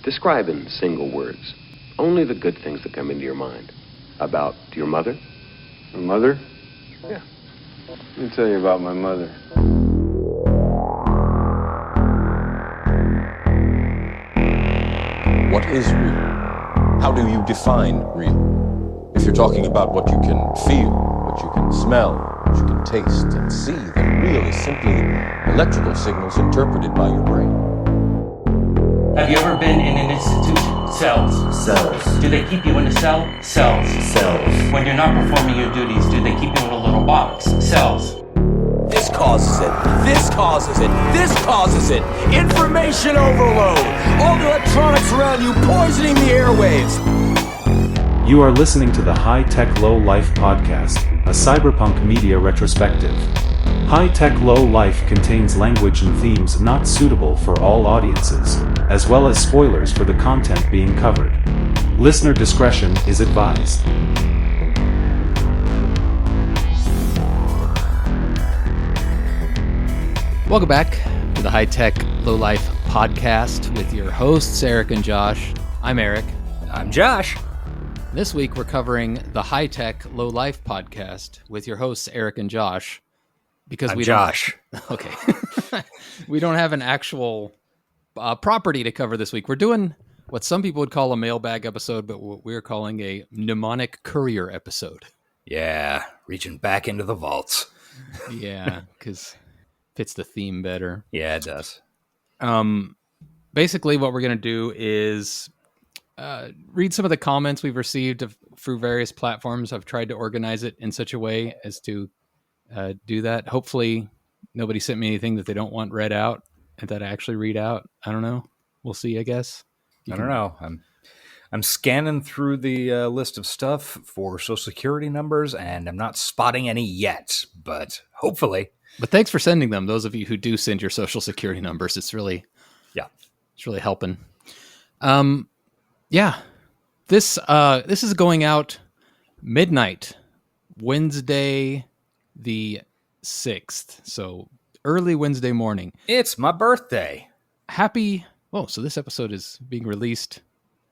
Describe in single words only the good things that come into your mind. About your mother? My mother? Yeah. Let me tell you about my mother. What is real? How do you define real? If you're talking about what you can feel, what you can smell, what you can taste and see, then real is simply electrical signals interpreted by your brain. Have you ever been in an institution? Cells. Cells. Do they keep you in a cell? Cells. Cells. When you're not performing your duties, do they keep you in a little box? Cells. This causes it. This causes it. This causes it. Information overload. All the electronics around you poisoning the airwaves. You are listening to the High Tech Low Life podcast, a cyberpunk media retrospective. High Tech Low Life contains language and themes not suitable for all audiences, as well as spoilers for the content being covered. Listener discretion is advised. Welcome back to the High Tech Low Life podcast with your hosts, Eric and Josh. I'm Eric. I'm Josh. This week we're covering the High Tech Low Life podcast with your hosts, Eric and Josh. Because I'm we Josh. Okay. We don't have an actual property to cover this week. We're doing what some people would call a mailbag episode, but what we're calling a Mnemonic Courier episode. Yeah, reaching back into the vaults. Yeah, because fits the theme better. Yeah, it does. Basically, what we're going to do is read some of the comments we've received through various platforms. I've tried to organize it in such a way as to do that. Hopefully, nobody sent me anything that they don't want read out and that I actually read out. I don't know. We'll see, I guess. I don't know. I'm scanning through the list of stuff for Social Security numbers, and I'm not spotting any yet, but hopefully. But thanks for sending them. Those of you who do send your Social Security numbers, it's really helping. Yeah, this is going out midnight, Wednesday the 6th. So early Wednesday morning. It's my birthday. So this episode is being released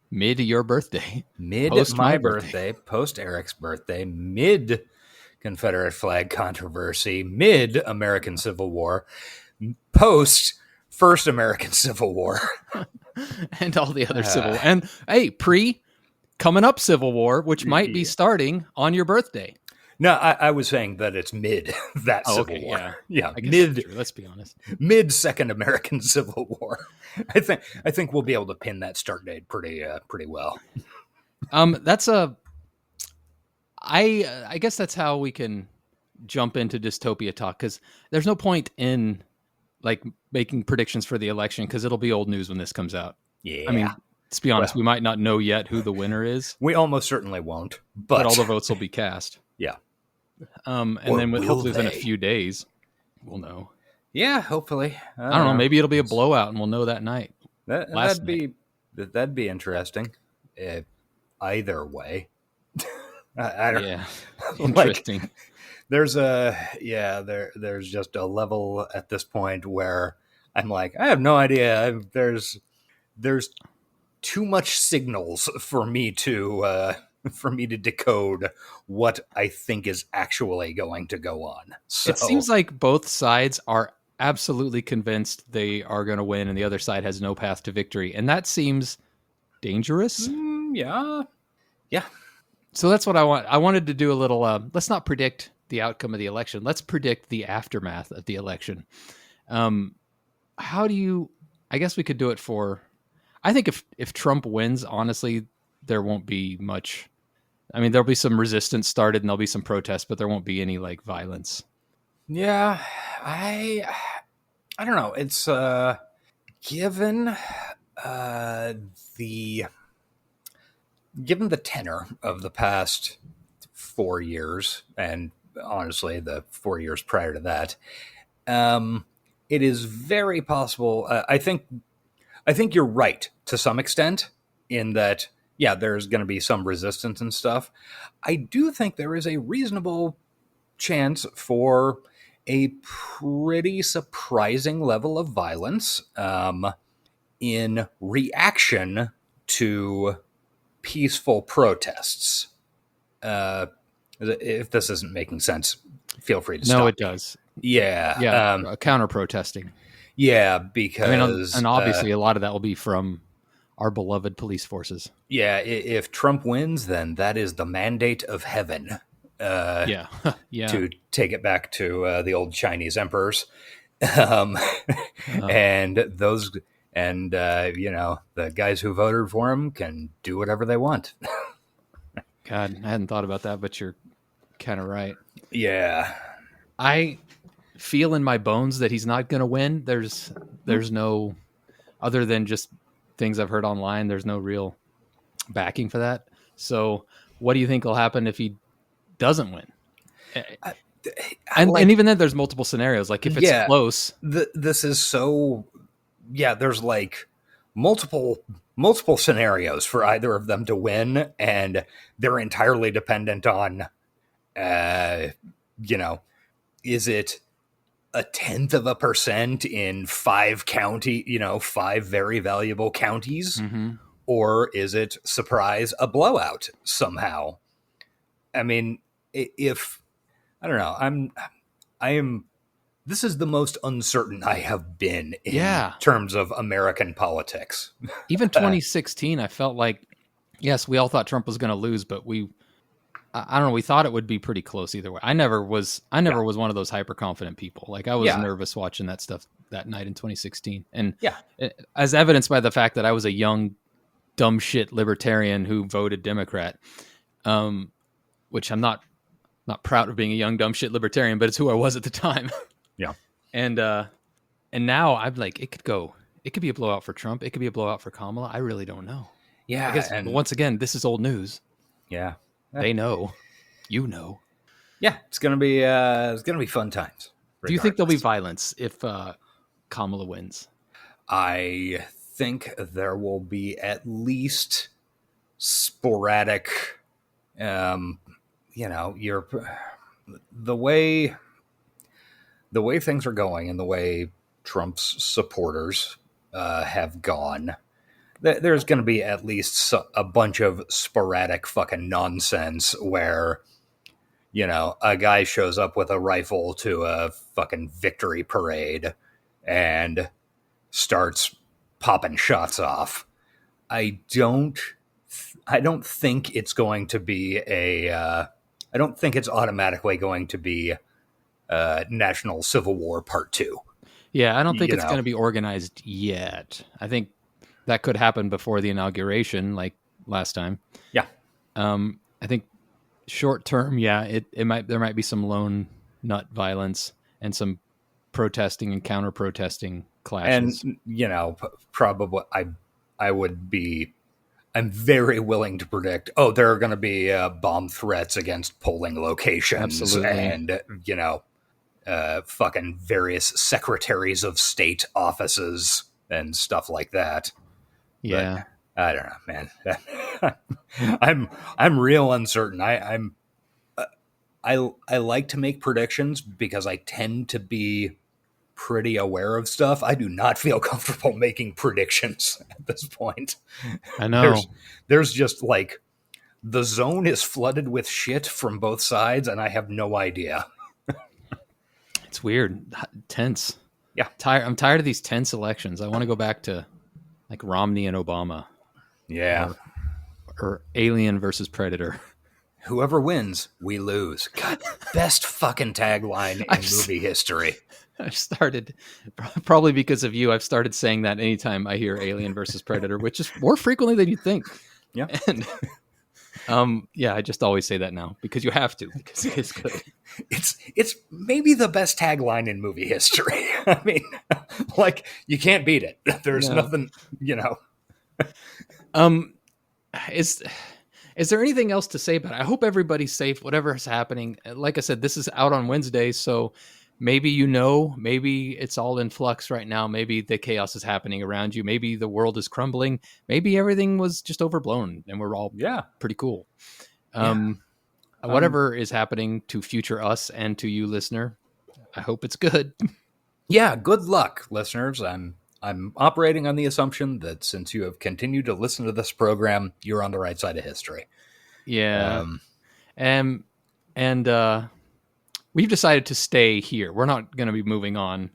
mid your birthday. Mid Post my birthday, post Eric's birthday, mid Confederate flag controversy, mid American Civil War, post First American Civil War. And all the other civil. And hey, coming up Civil War, which might be starting on your birthday. No, I was saying that it's mid that Civil War. Yeah, I guess mid. Let's be honest. Mid Second American Civil War. I think we'll be able to pin that start date pretty well. I guess that's how we can jump into dystopia talk, because there's no point in like making predictions for the election because it'll be old news when this comes out. Yeah. I mean, let's be honest, we might not know yet who the winner is. We almost certainly won't, but all the votes will be cast. Yeah. And then hopefully within a few days, we'll know. Yeah, hopefully. I don't know. Maybe it'll be a blowout, and we'll know that night. That'd be interesting. Either way, I don't. Yeah, interesting. Like, there's just a level at this point where I'm like, I have no idea. There's too much signals for me to decode what I think is actually going to go on. So, it seems like both sides are absolutely convinced they are going to win, and the other side has no path to victory, and that seems dangerous. Yeah. So that's what I want. I wanted to do a little. Let's not predict the outcome of the election. Let's predict the aftermath of the election. How do you? I guess we could do it for. I think if Trump wins, honestly, there won't be much. I mean, there'll be some resistance started and there'll be some protests, but there won't be any like violence. Yeah, I don't know. It's given the tenor of the past 4 years, and honestly, the 4 years prior to that, it is very possible. I think you're right to some extent in that. Yeah, there's going to be some resistance and stuff. I do think there is a reasonable chance for a pretty surprising level of violence in reaction to peaceful protests. If this isn't making sense, feel free to stop. No, it does. Yeah. Yeah, counter protesting. Yeah, because and obviously a lot of that will be from our beloved police forces. Yeah, if Trump wins, then that is the mandate of heaven. Yeah. To take it back to the old Chinese emperors, and those, and the guys who voted for him can do whatever they want. God, I hadn't thought about that, but you're kind of right. Yeah, I feel in my bones that he's not going to win. There's no, other than just things I've heard online, there's no real backing for that. So what do you think will happen if he doesn't win? And even then there's multiple scenarios. Like if it's close, this is so, there's like multiple scenarios for either of them to win. And they're entirely dependent on, is it 0.1% in 5 very valuable counties, or is it surprise a blowout somehow? I mean, I don't know, I am. This is the most uncertain I have been in terms of American politics. Even 2016, I felt like, yes, we all thought Trump was going to lose, but I don't know. We thought it would be pretty close either way. I never was one of those hyper confident people. Like I was nervous watching that stuff that night in 2016, and as evidenced by the fact that I was a young, dumb shit libertarian who voted Democrat, which I'm not proud of being a young, dumb shit libertarian, but it's who I was at the time. Yeah, and now I'm like, it could be a blowout for Trump. It could be a blowout for Kamala. I really don't know. Yeah, I guess, and once again, this is old news. Yeah. They know, Yeah, it's gonna be fun times. Regardless. Do you think there'll be violence if Kamala wins? I think there will be at least sporadic. The way things are going and the way Trump's supporters have gone. There's going to be at least a bunch of sporadic fucking nonsense where, a guy shows up with a rifle to a fucking victory parade and starts popping shots off. I don't think it's going to be I don't think it's automatically going to be National Civil War Part 2. Yeah, I don't think it's going to be organized yet. I think that could happen before the inauguration, like last time. Yeah. I think short term, there might be some lone nut violence and some protesting and counter protesting clashes. And probably I'm very willing to predict, there are going to be bomb threats against polling locations. Absolutely. And fucking various secretaries of state offices and stuff like that. Yeah. But I don't know, man. I'm real uncertain. I like to make predictions because I tend to be pretty aware of stuff. I do not feel comfortable making predictions at this point. I know. There's just like the zone is flooded with shit from both sides, and I have no idea. It's weird. Tense. Yeah. I'm tired of these tense elections. I want to go back to like Romney and Obama. Yeah. Or Alien versus Predator. Whoever wins, we lose. God, best fucking tagline in movie history. I've started, probably because of you, I've started saying that anytime I hear Alien versus Predator, which is more frequently than you'd think. Yeah. And I just always say that now because you have to, because it is good. It's maybe the best tagline in movie history. I mean, like, you can't beat it. There's nothing, Is there anything else to say about it? I hope everybody's safe, whatever is happening. Like I said, this is out on Wednesday, so maybe maybe it's all in flux right now. Maybe the chaos is happening around you. Maybe the world is crumbling. Maybe everything was just overblown and we're all pretty cool. Whatever is happening to future us and to you, listener, I hope it's good. Yeah, good luck, listeners. I'm I'm operating on the assumption that since you have continued to listen to this program, you're on the right side of history. Yeah. And we've decided to stay here. We're not going to be moving on.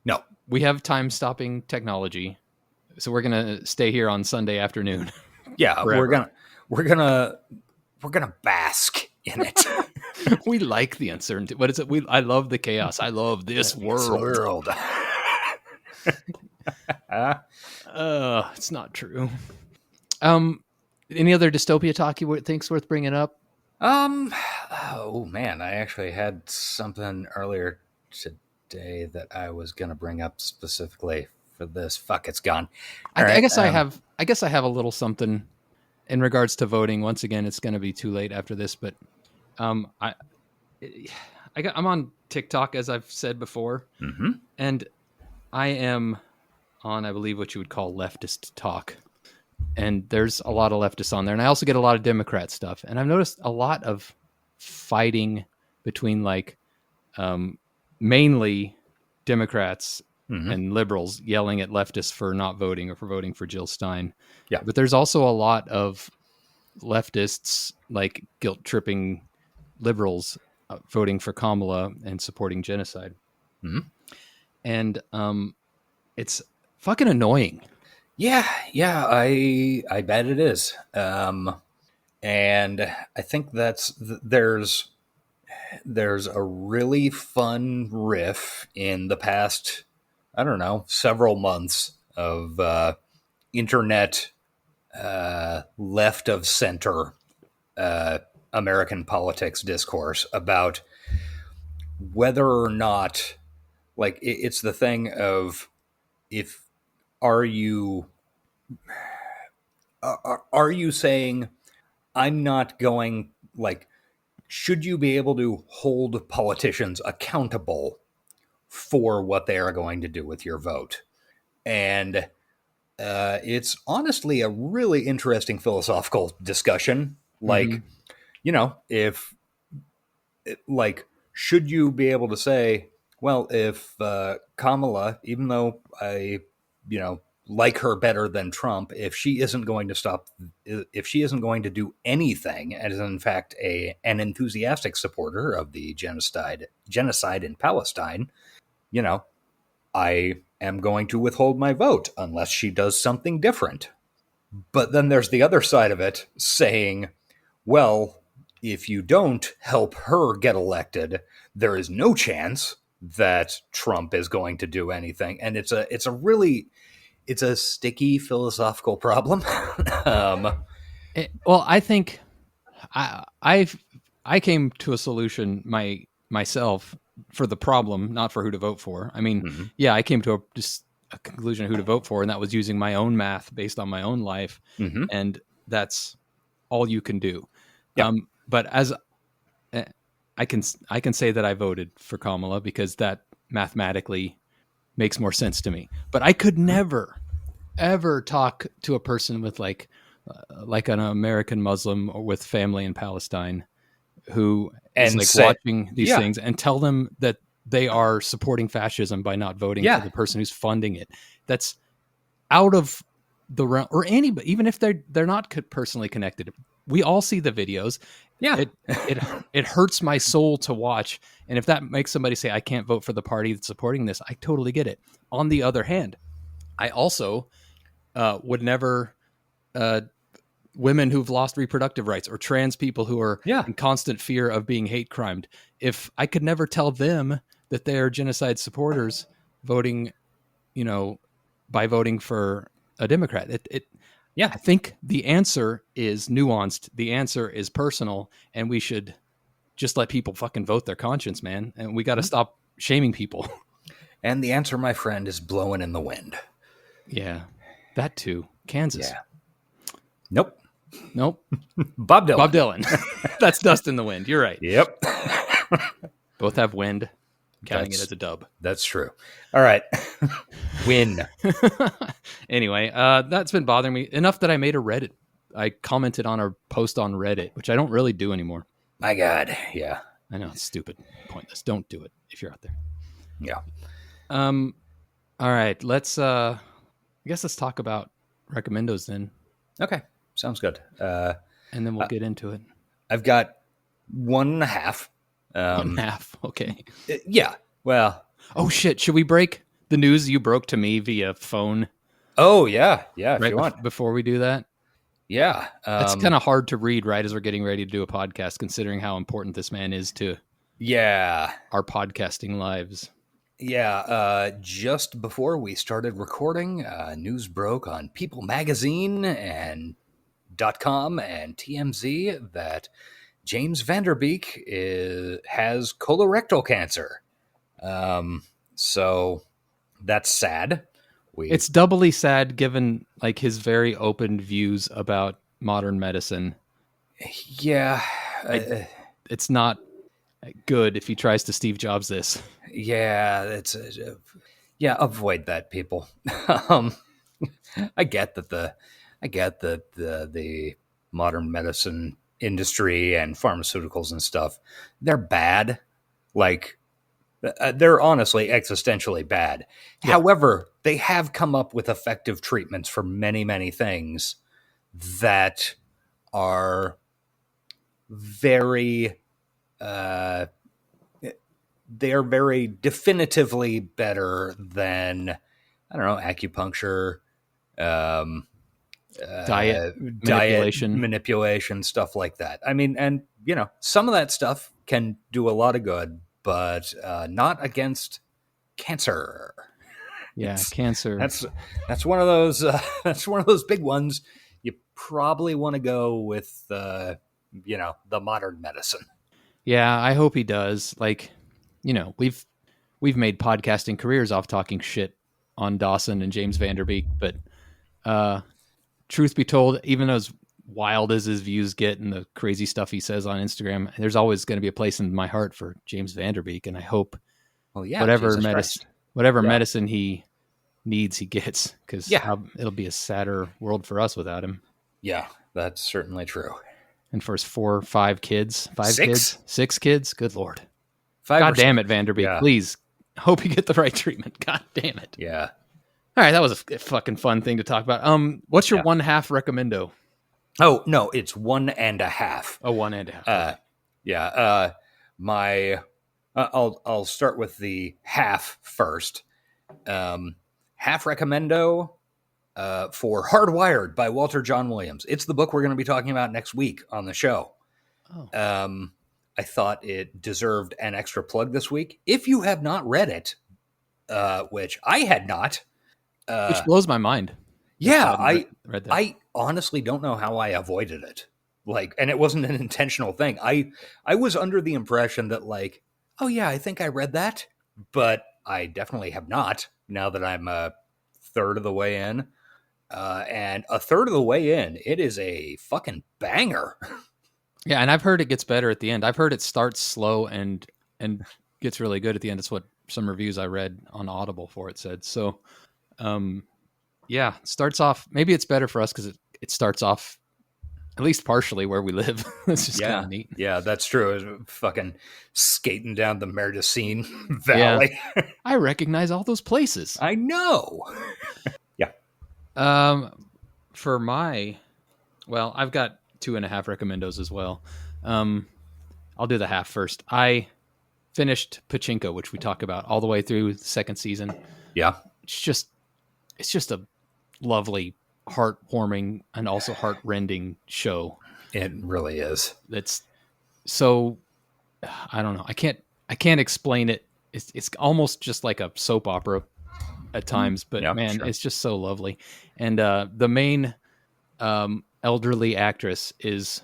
No. We have time-stopping technology, so we're going to stay here on Sunday afternoon. Yeah, Forever. we're gonna bask in it. We like the uncertainty. What is it? I love the chaos. I love this world. It's not true. Any other dystopia talk you think's worth bringing up? Oh man, I actually had something earlier today that I was gonna bring up specifically for this. Fuck, it's gone. I guess I have a little something in regards to voting. Once again, it's going to be too late after this, but I'm on TikTok, as I've said before, and I am on, I believe, what you would call leftist talk. And there's a lot of leftists on there, and I also get a lot of Democrat stuff. And I've noticed a lot of fighting between mainly Democrats and liberals yelling at leftists for not voting or for voting for Jill Stein. Yeah. But there's also a lot of leftists, like guilt-tripping liberals, voting for Kamala and supporting genocide. And it's fucking annoying. Yeah, I bet it is. And I think there's a really fun riff in the past, I don't know, several months of internet left of center American politics discourse about whether or not, like, it's the thing of are you saying I'm not going, like, should you be able to hold politicians accountable for what they are going to do with your vote? And it's honestly a really interesting philosophical discussion. Like, if, like, should you be able to say, well, if Kamala, even though I, like her better than Trump, if she isn't going to do anything, and is in fact an enthusiastic supporter of the genocide in Palestine, I am going to withhold my vote unless she does something different. But then there's the other side of it saying, well, if you don't help her get elected, there is no chance that Trump is going to do anything. And it's a sticky philosophical problem. Well, I think I came to a solution myself for the problem, not for who to vote for. I mean, I came to a conclusion of who to vote for, and that was using my own math based on my own life, and that's all you can do. Yeah. But as I can say that I voted for Kamala because that mathematically makes more sense to me. But I could never, ever talk to a person with like an American Muslim or with family in Palestine who is watching these things and tell them that they are supporting fascism by not voting for the person who's funding it. That's out of the realm, or anybody, even if they're not personally connected. We all see the videos. Yeah, it hurts my soul to watch. And if that makes somebody say, I can't vote for the party that's supporting this, I totally get it. On the other hand, I also would never, women who've lost reproductive rights or trans people who are in constant fear of being hate crimed, if I could never tell them that they are genocide supporters voting, by voting for a Democrat, I think the answer is nuanced. The answer is personal, and we should just let people fucking vote their conscience, man. And we got to stop shaming people. And the answer, my friend, is blowing in the wind. Yeah, that too. Kansas. Yeah. Nope. Bob Dylan. That's dust in the wind. You're right. Yep. Both have wind. Counting it as a dub. That's true. All right. Win. Anyway, that's been bothering me enough that I made a Reddit. I commented on a post on Reddit, which I don't really do anymore. My God. Yeah. I know, it's stupid. Pointless. Don't do it if you're out there. Yeah. All right, let's I guess let's talk about recommendos then, Okay, sounds good. and then we'll get into it. I've got 1.5. 1.5. Okay. Yeah. Well. Oh shit! Should we break the news you broke to me via phone? Oh yeah. If Right you want. before we do that. Yeah. It's kind of hard to read right as we're getting ready to do a podcast, considering how important this man is to our podcasting lives. Yeah. Just before we started recording, news broke on People Magazine and .com and TMZ that James Vanderbeek has colorectal cancer. So that's sad. It's doubly sad given like his very open views about modern medicine. Yeah. It's not good if he tries to Steve Jobs this. Yeah, avoid that, people. I get that the modern medicine industry and pharmaceuticals and stuff, they're bad. Like, they're honestly existentially bad. Yeah. However, they have come up with effective treatments for many, many things that are very, they're very definitively better than, I don't know, acupuncture, diet manipulation, stuff like that. I mean, and you know, some of that stuff can do a lot of good, but not against cancer. Yeah, cancer. That's one of those. That's one of those big ones. You probably want to go with, the modern medicine. Yeah, I hope he does. Like, you know, we've made podcasting careers off talking shit on Dawson and James Vanderbeek, but truth be told, even as wild as his views get and the crazy stuff he says on Instagram, there's always going to be a place in my heart for James Vanderbeek, and I hope whatever medicine he needs, he gets, because it'll be a sadder world for us without him. Yeah, that's certainly true. And for his 4 or 5 kids, 6 kids, good Lord. 5 God damn it, Vanderbeek. Please, hope you get the right treatment. God damn it. Yeah. All right, that was a fucking fun thing to talk about. What's your 1/2 recommendo? Oh, no, it's 1.5. Oh, 1.5. I'll start with the half first. Half recommendo for Hardwired by Walter John Williams. It's the book we're going to be talking about next week on the show. Oh. I thought it deserved an extra plug this week. If you have not read it, which I had not. Which blows my mind. Yeah, I read that. I honestly don't know how I avoided it. Like, and it wasn't an intentional thing. I was under the impression that, like, oh yeah, I think I read that, but I definitely have not, now that I'm a third of the way in. And a third of the way in, it is a fucking banger. Yeah, and I've heard it gets better at the end. I've heard it starts slow and gets really good at the end. It's what some reviews I read on Audible for it said. So, starts off, maybe it's better for us because it starts off at least partially where we live. It's just kind of neat. Yeah, that's true. Fucking skating down the Merdocine Valley. Yeah. I recognize all those places. I know. Yeah. For my, I've got 2.5 recommendos as well. I'll do the half first. I finished Pachinko, which we talk about all the way through the second season. Yeah. It's just a lovely, heartwarming, and also heart-rending show. It really is. It's so, I don't know. I can't explain it. It's almost just like a soap opera at times, but it's just so lovely. And the main elderly actress is...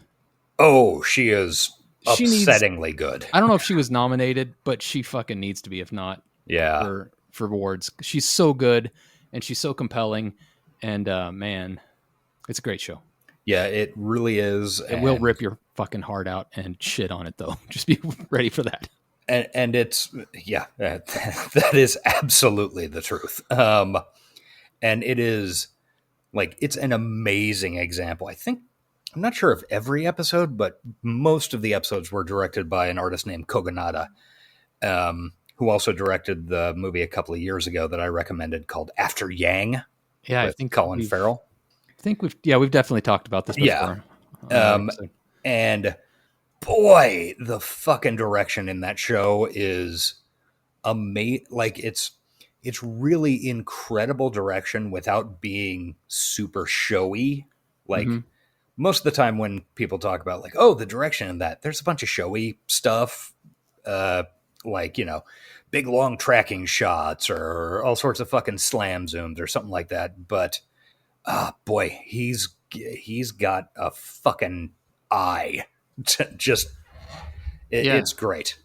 Oh, she is upsettingly good. I don't know if she was nominated, but she fucking needs to be, if not for awards. She's so good, and she's so compelling, and man, it's a great show. Yeah, it really is. It will rip your fucking heart out and shit on it, though. Just be ready for that. And it's, that is absolutely the truth. And it is, like, it's an amazing example. I'm not sure if every episode, but most of the episodes were directed by an artist named Kogonada, who also directed the movie a couple of years ago that I recommended called After Yang. Yeah, I with think Colin Farrell. I think we've definitely talked about this before. Yeah. And boy, the fucking direction in that show is amazing. Like it's really incredible direction without being super showy. Like most of the time when people talk about like, oh, the direction in that, there's a bunch of showy stuff, like, you know, big long tracking shots or all sorts of fucking slam zooms or something like that. But boy, he's got a fucking eye. Just it's great.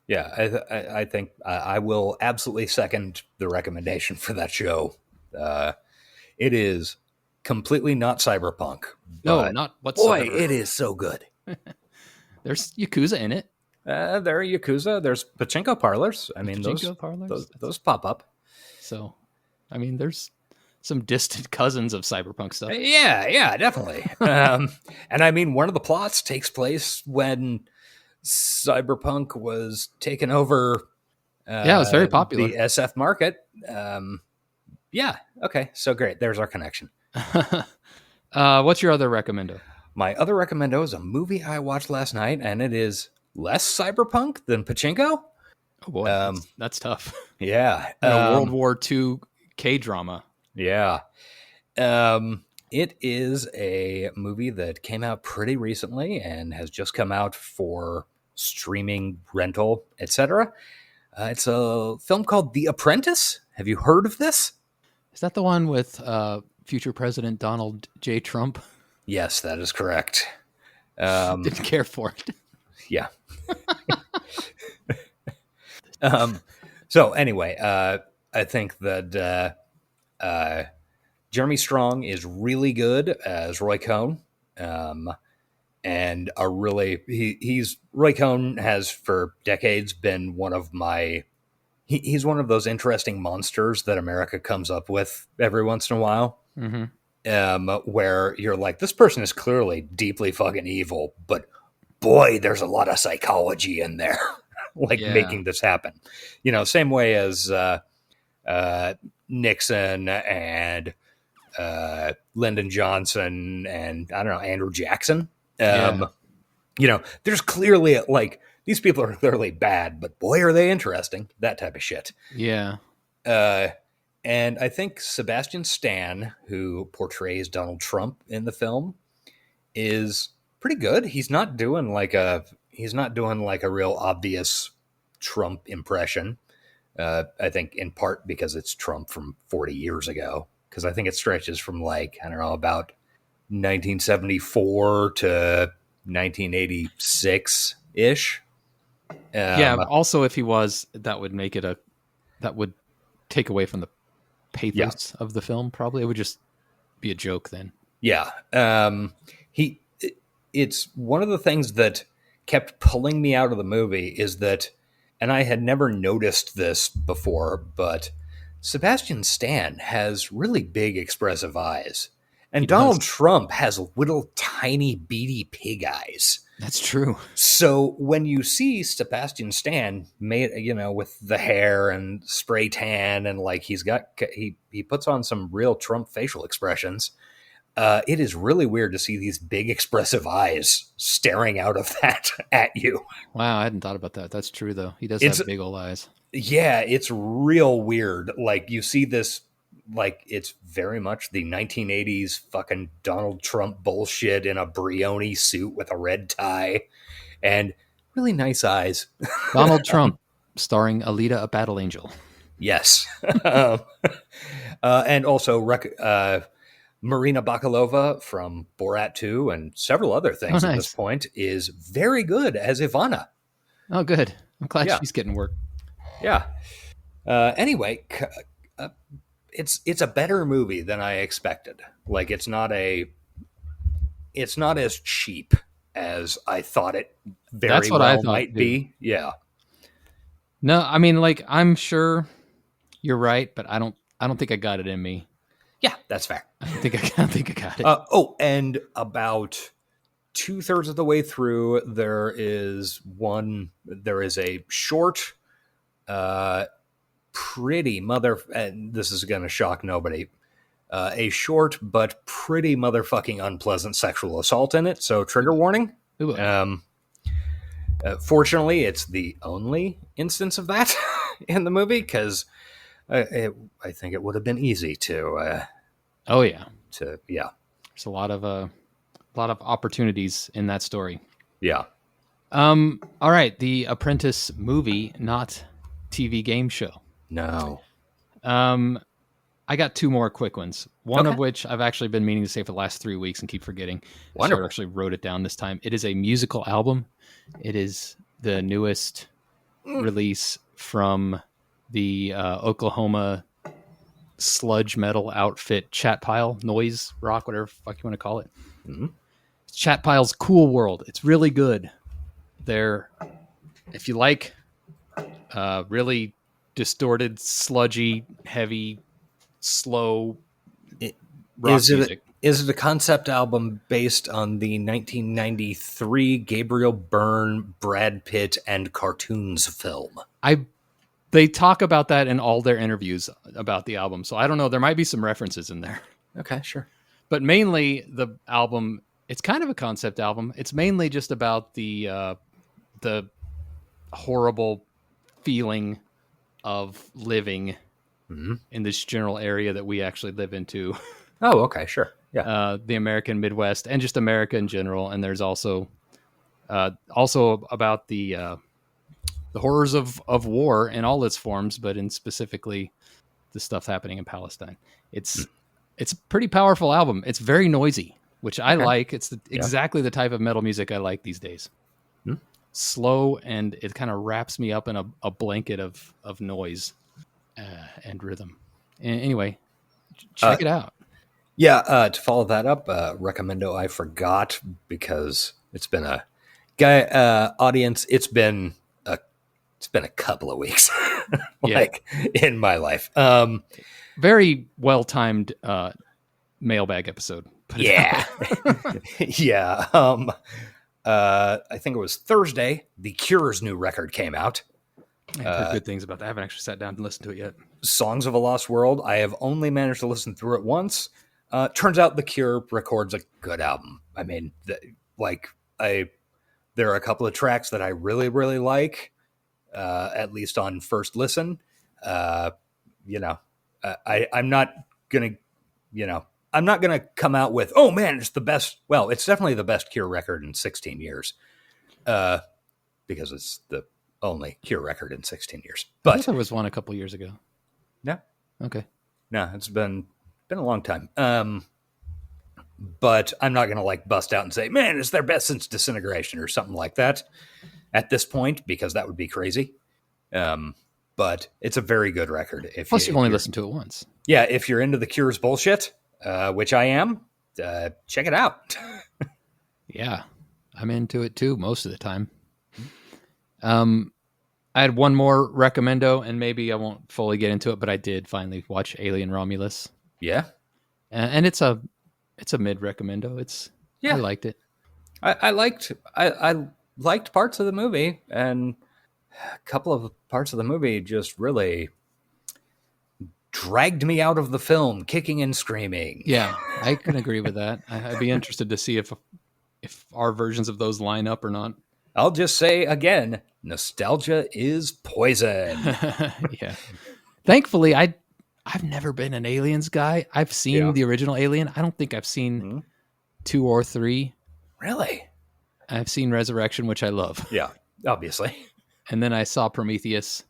Yeah, I think I will absolutely second the recommendation for that show. It is completely not cyberpunk. No, not whatsoever. Boy, it is so good. There's Yakuza in it. There are Yakuza. There's pachinko parlors. I mean, those pop up. So, I mean, there's some distant cousins of cyberpunk stuff. Yeah, definitely. And I mean, one of the plots takes place when cyberpunk was taken over. It was very popular. The SF market. Yeah. Okay. So great. There's our connection. What's your other recommendo? My other recommendo is a movie I watched last night, and it is less cyberpunk than pachinko. Oh boy, that's tough. Yeah. A World War II K-drama. Yeah. It is a movie that came out pretty recently and has just come out for streaming, rental, etc. It's a film called The Apprentice. Have you heard of this? Is that the one with future President Donald J. Trump? Yes, that is correct. Didn't care for it. Yeah. So anyway, I think that Jeremy Strong is really good as Roy Cohn. And Roy Cohn has for decades been one of my, he's one of those interesting monsters that America comes up with every once in a while. Where you're like, this person is clearly deeply fucking evil, but boy, there's a lot of psychology in there, making this happen. You know, same way as Nixon and Lyndon Johnson and I don't know, Andrew Jackson. You know, there's clearly these people are clearly bad, but boy, are they interesting. That type of shit. Yeah. And I think Sebastian Stan, who portrays Donald Trump in the film, is pretty good. He's not doing like a real obvious Trump impression. I think in part because it's Trump from 40 years ago. Because I think it stretches from about 1974 to 1986 ish. Also, if he was, that would take away from the pathos of the film. Probably it would just be a joke then. Yeah. It's one of the things that kept pulling me out of the movie is that, and I had never noticed this before, but Sebastian Stan has really big expressive eyes. And Donald Trump has little tiny beady pig eyes. That's true. So when you see Sebastian Stan with the hair and spray tan and he puts on some real Trump facial expressions, it is really weird to see these big expressive eyes staring out of that at you. Wow, I hadn't thought about that. That's true though. He does have big old eyes. Yeah, it's real weird. Like you see this, it's very much the 1980s fucking Donald Trump bullshit in a Brioni suit with a red tie and really nice eyes. Donald Trump, starring Alita, a Battle Angel. Yes. And also Marina Bakalova from Borat 2 and several other things at this point is very good as Ivana. Oh, good. I'm glad she's getting work. Yeah. Anyway, it's a better movie than I expected. It's not as cheap as I thought it might be. Yeah. No, I mean, I'm sure you're right, but I don't think I got it in me. Yeah, that's fair. I don't think I got it. And about 2/3 of the way through, there is a short pretty this is going to shock nobody. A short but pretty motherfucking unpleasant sexual assault in it. So trigger warning. Fortunately, it's the only instance of that in the movie because I think it would have been easy to. There's a lot of opportunities in that story. Yeah. All right, The Apprentice movie, not TV game show. No. I got two more quick ones. One of which I've actually been meaning to say for the last 3 weeks and keep forgetting. Wonderful. I actually wrote it down this time. It is a musical album. It is the newest release from the Oklahoma sludge metal outfit Chat Pile, noise rock, whatever the fuck you want to call it. Mm-hmm. It's Chat Pile's Cool World. It's really good. If you like really distorted, sludgy, heavy, slow rock music. Is it a concept album based on the 1993 Gabriel Byrne, Brad Pitt, and cartoons film? They talk about that in all their interviews about the album, so I don't know. There might be some references in there. Okay, sure. But mainly the album, it's kind of a concept album. It's mainly just about the horrible feeling of living in this general area that we actually live into. Oh, okay, sure. Yeah. The American Midwest and just America in general. And there's also about the horrors of war in all its forms, but in specifically the stuff happening in Palestine. It's a pretty powerful album. It's very noisy, which I like. It's exactly the type of metal music I like these days. Slow, and it kind of wraps me up in a blanket of noise and rhythm. Anyway, check it out. Yeah, to follow that up, recommendo I forgot because it's been a audience. It's been a couple of weeks, in my life. Very well timed mailbag episode. Yeah, yeah. I think it was Thursday. The Cure's new record came out. I've heard good things about that. I haven't actually sat down and listened to it yet. Songs of a Lost World. I have only managed to listen through it once. Turns out The Cure records a good album. I mean, there are a couple of tracks that I really, really like, at least on first listen. I'm not gonna come out with, oh man, it's the best. Well, it's definitely the best Cure record in 16 years, because it's the only Cure record in 16 years. But I think there was one a couple years ago. No. Okay. No, it's been a long time. But I'm not gonna bust out and say, man, it's their best since Disintegration or something like that at this point, because that would be crazy. But it's a very good record. Plus, you've only listened to it once. Yeah, if you're into the Cure's bullshit, which I am, check it out. Yeah, I'm into it too most of the time. I had one more recommendo, and maybe I won't fully get into it, but I did finally watch Alien Romulus. Yeah, and it's a mid recommendo. I liked it. I liked parts of the movie, and a couple of parts of the movie just really dragged me out of the film, kicking and screaming. Yeah, I can agree with that. I'd be interested to see if our versions of those line up or not. I'll just say again, nostalgia is poison. Yeah. Thankfully, I've never been an Aliens guy. I've seen the original Alien. I don't think I've seen 2 or 3. Really? I've seen Resurrection, which I love. Yeah, obviously. And then I saw Prometheus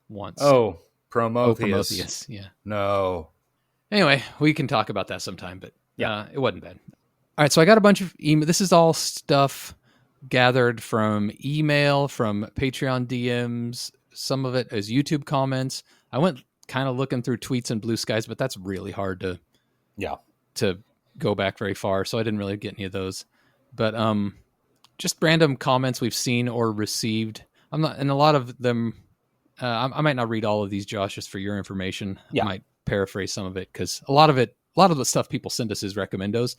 once. Oh, Prometheus. Prometheus, yeah. No. Anyway, we can talk about that sometime, but it wasn't bad. All right, so I got a bunch of email. This is all stuff gathered from email, from Patreon DMs. Some of it is YouTube comments. I went kind of looking through tweets and blue skies, but that's really hard to go back very far, so I didn't really get any of those. But just random comments we've seen or received. And a lot of them, I might not read all of these, Josh, just for your information. I might paraphrase some of it, because a lot of the stuff people send us is recommendos,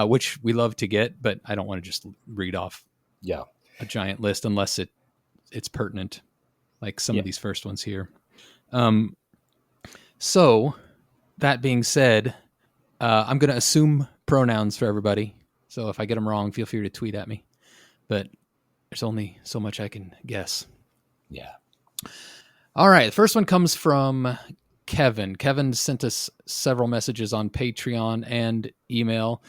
which we love to get, but I don't want to just read off a giant list unless it's pertinent. like some of these first ones here. So that being said, I'm going to assume pronouns for everybody. So if I get them wrong, feel free to tweet at me. But there's only so much I can guess. Yeah. All right. The first one comes from Kevin. Kevin sent us several messages on Patreon and email,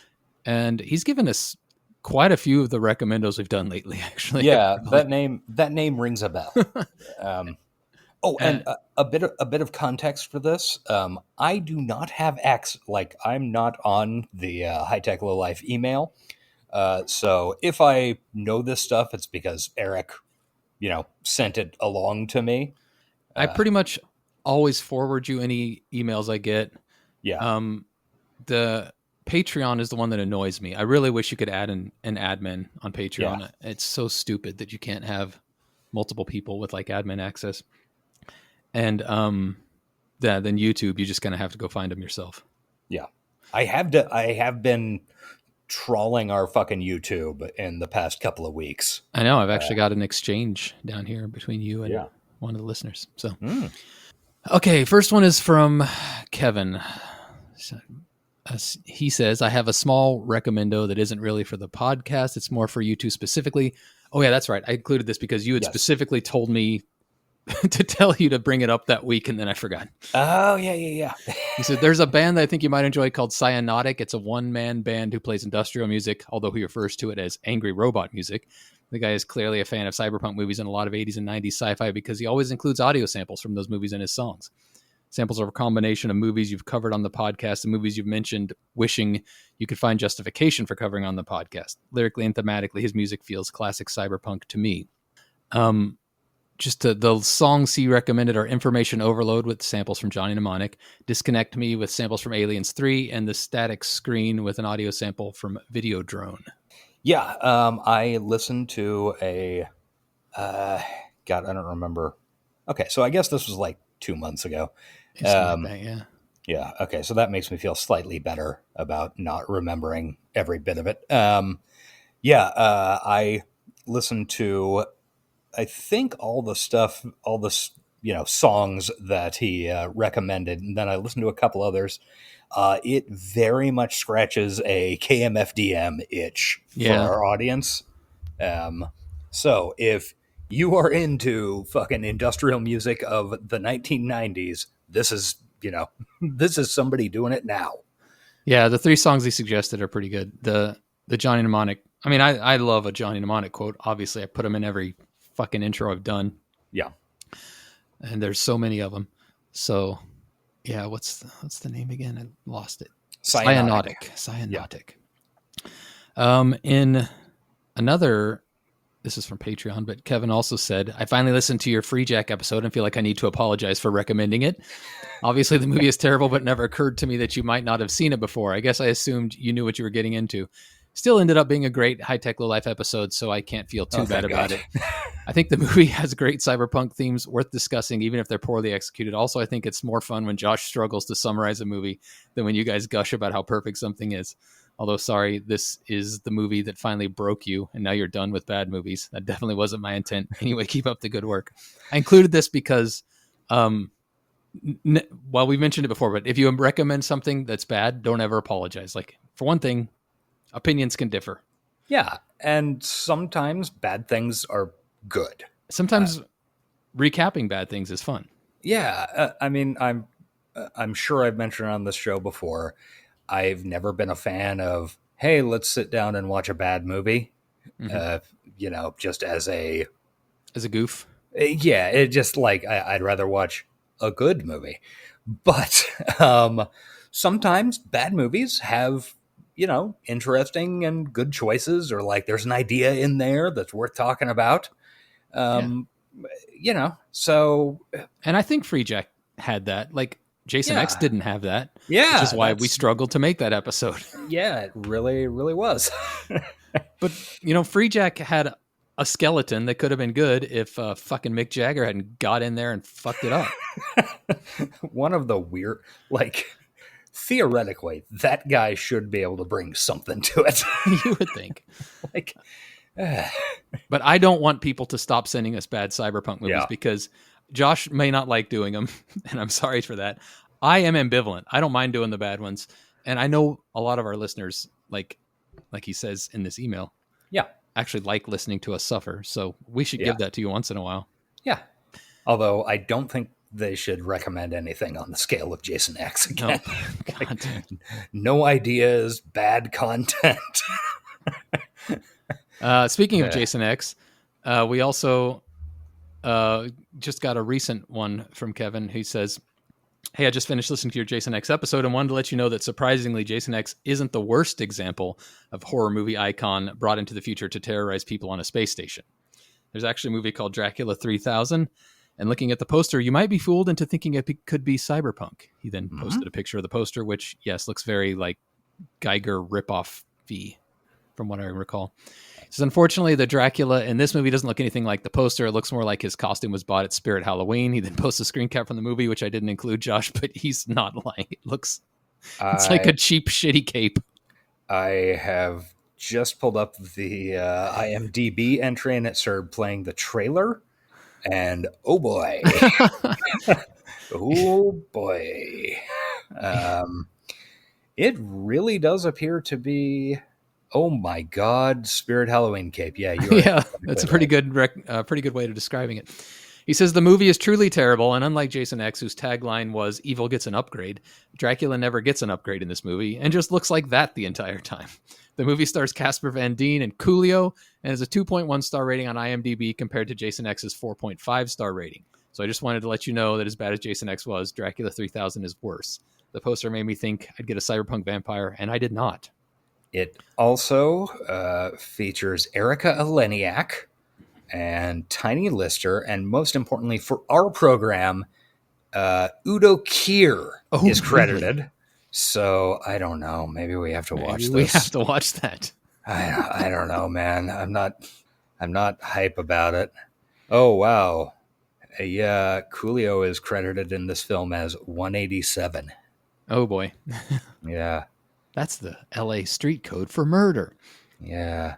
and he's given us quite a few of the recommendos we've done lately, actually. Yeah, that name rings a bell. And a bit of context for this. I do not have access. Like, I'm not on the High Tech Low Life email. So if I know this stuff, it's because Eric, sent it along to me. I pretty much always forward you any emails I get. Yeah. The Patreon is the one that annoys me. I really wish you could add an admin on Patreon. Yeah. It's so stupid that you can't have multiple people with like admin access. And then YouTube, you just kind of have to go find them yourself. Yeah. I have been trawling our fucking YouTube in the past couple of weeks. I know. I've actually got an exchange down here between you and one of the listeners. So, Okay, first one is from Kevin. He says, I have a small recommendo that isn't really for the podcast. It's more for you two specifically. Oh, yeah, that's right. I included this because you had specifically told me to tell you to bring it up that week, and then I forgot. Oh, yeah. He said, there's a band that I think you might enjoy called Cyberpunk. It's a one-man band who plays industrial music, although he refers to it as angry robot music. The guy is clearly a fan of cyberpunk movies and a lot of 80s and 90s sci-fi because he always includes audio samples from those movies in his songs. Samples are a combination of movies you've covered on the podcast and movies you've mentioned, wishing you could find justification for covering on the podcast. Lyrically and thematically, his music feels classic cyberpunk to me. The songs he recommended are Information Overload with samples from Johnny Mnemonic, Disconnect Me with samples from Aliens 3, and The Static Screen with an audio sample from Videodrone. Yeah, I listened to I don't remember. Okay, so I guess this was like 2 months ago. Yeah. Yeah, okay, so that makes me feel slightly better about not remembering every bit of it. I listened to, I think, all the songs that he recommended, and then I listened to a couple others. It very much scratches a KMFDM itch for our audience. So if you are into fucking industrial music of the 1990s, this is somebody doing it now. Yeah, the 3 songs he suggested are pretty good. The Johnny Mnemonic. I mean, I love a Johnny Mnemonic quote. Obviously, I put them in every fucking intro I've done. Yeah. And there's so many of them. So, yeah, what's the name again? I lost it. Cyanotic. Yeah. In another, this is from Patreon, but Kevin also said, I finally listened to your Free Jack episode and feel like I need to apologize for recommending it. Obviously, the movie is terrible, but it never occurred to me that you might not have seen it before. I guess I assumed you knew what you were getting into. Still ended up being a great High Tech Low Life episode, so I can't feel too bad about it. I think the movie has great cyberpunk themes worth discussing, even if they're poorly executed. Also, I think it's more fun when Josh struggles to summarize a movie than when you guys gush about how perfect something is. Although, sorry, this is the movie that finally broke you, and now you're done with bad movies. That definitely wasn't my intent. Anyway, keep up the good work. I included this because, well, we mentioned it before, but if you recommend something that's bad, don't ever apologize. Like, for one thing, opinions can differ. Yeah, and sometimes bad things are good. Sometimes recapping bad things is fun. Yeah, I mean, I'm sure I've mentioned on this show before, I've never been a fan of, hey, let's sit down and watch a bad movie, just as a goof. Yeah, it just like, I'd rather watch a good movie. But sometimes bad movies have, interesting and good choices, or like there's an idea in there that's worth talking about. So. And I think Free Jack had that. Like, Jason X didn't have that. Yeah. Which is why we struggled to make that episode. Yeah, it really, really was. But, Free Jack had a skeleton that could have been good if fucking Mick Jagger hadn't got in there and fucked it up. One of the weird, theoretically, that guy should be able to bring something to it. You would think. But I don't want people to stop sending us bad cyberpunk movies Yeah. because Josh may not like doing them, and I'm sorry for that. I am ambivalent. I don't mind doing the bad ones, and I know a lot of our listeners, like he says in this email, Yeah. actually like listening to us suffer. So we should Yeah. give that to you once in a while. Yeah. Although I don't think they should recommend anything on the scale of Jason X again. No, God. No ideas, bad content. Speaking of Jason X, we also just got a recent one from Kevin. He says, "Hey, I just finished listening to your Jason X episode and wanted to let you know that surprisingly, Jason X isn't the worst example of horror movie icon brought into the future to terrorize people on a space station. There's actually a movie called Dracula 3000. And looking at the poster, you might be fooled into thinking it could be cyberpunk." He then posted a picture of the poster, which, yes, looks very like Geiger ripoff V, from what I recall. He says, "Unfortunately, the Dracula in this movie doesn't look anything like the poster. It looks more like his costume was bought at Spirit Halloween." He then posts a screen cap from the movie, which I didn't include, Josh, but he's not lying. It's like a cheap, shitty cape. I have just pulled up the IMDb entry, and it started playing the trailer. And oh boy, oh boy, it really does appear to be. Oh my God, Spirit Halloween cape. Yeah, Yeah, that's a pretty good way of describing it. He says the movie is truly terrible, and unlike Jason X, whose tagline was "Evil gets an upgrade," Dracula never gets an upgrade in this movie, and just looks like that the entire time. The movie stars Casper Van Dien and Coolio, and has a 2.1 star rating on IMDb compared to Jason X's 4.5 star rating. So I just wanted to let you know that as bad as Jason X was, Dracula 3000 is worse. The poster made me think I'd get a cyberpunk vampire, and I did not. It also features Erica Eleniak and Tiny Lister, and most importantly for our program, Udo Kier is credited. Really? So I don't know. Maybe we have to watch this. We have to watch that. I don't know, man. I'm not hype about it. Oh wow, yeah. Coolio is credited in this film as 187. Oh boy. Yeah. That's the LA street code for murder. Yeah.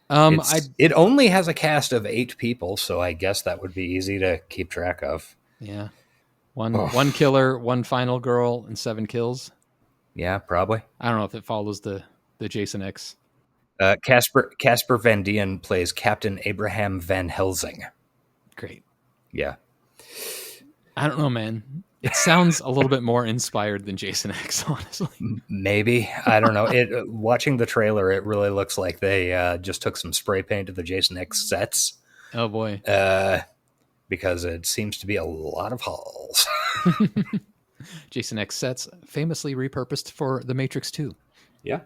It only has a cast of 8 people, so I guess that would be easy to keep track of. Yeah. One killer, one final girl, and 7 kills. Yeah, probably. I don't know if it follows the Jason X. Casper Van Dien plays Captain Abraham Van Helsing. Great. Yeah. I don't know, man. It sounds a little bit more inspired than Jason X, honestly. Maybe. I don't know. Watching the trailer, it really looks like they just took some spray paint to the Jason X sets. Oh, boy. Because it seems to be a lot of halls. Jason X sets famously repurposed for The Matrix 2. Yeah.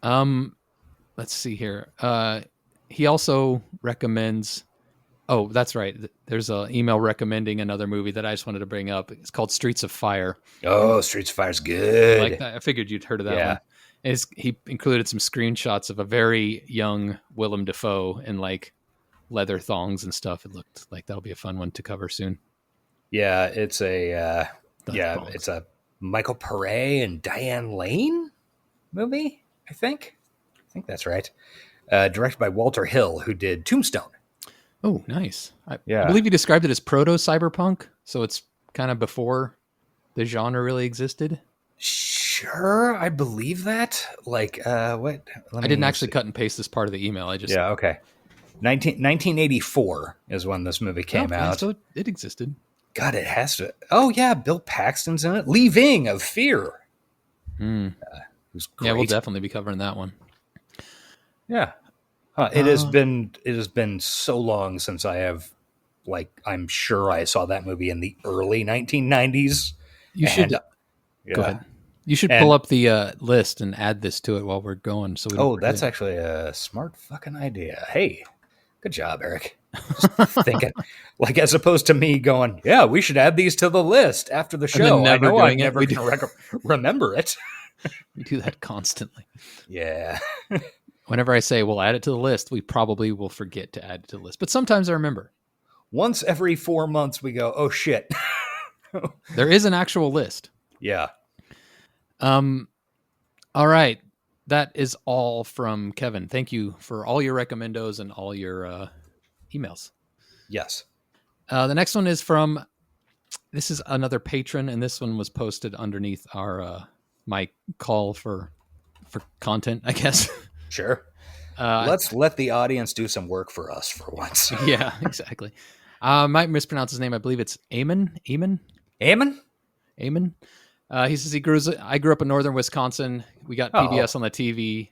Let's see here. He also recommends... Oh, that's right. There's an email recommending another movie that I just wanted to bring up. It's called Streets of Fire. Oh, Streets of Fire's good. Like that. I figured you'd heard of that one. He included some screenshots of a very young Willem Dafoe in like leather thongs and stuff. It looked like that'll be a fun one to cover soon. Yeah, it's a it's a Michael Paré and Diane Lane movie, I think that's right. Directed by Walter Hill, who did Tombstone. Oh, nice. I believe you described it as proto-cyberpunk, so it's kind of before the genre really existed. Sure, I believe that. Like, what? I didn't actually cut and paste this part of the email. I just... Yeah, okay. 1984 is when this movie came out. So it existed. God, it has to. Oh, yeah, Bill Paxton's in it. Lee Ving of Fear. Who's great. Yeah, we'll definitely be covering that one. Yeah. It has been so long since I have, like, I'm sure I saw that movie in the early 1990s. You should go ahead. You should pull up the list and add this to it while we're going. So we don't that's actually a smart fucking idea. Hey, good job, Eric. Just thinking, like, as opposed to me going, yeah, we should add these to the list after the show. I know I'm never going to remember it. We do that constantly. Yeah. Whenever I say we'll add it to the list, we probably will forget to add it to the list. But sometimes I remember. Once every 4 months, we go, oh, shit. There is an actual list. Yeah. All right. that is all from Kevin. Thank you for all your recommendos and all your emails. Yes. The next one is from, this is another patron, and this one was posted underneath our my call for content, I guess. Sure. Let's let the audience do some work for us for once. Yeah, exactly. I might mispronounce his name. I believe it's Eamon. Eamon? He says I grew up in northern Wisconsin. We got PBS on the TV.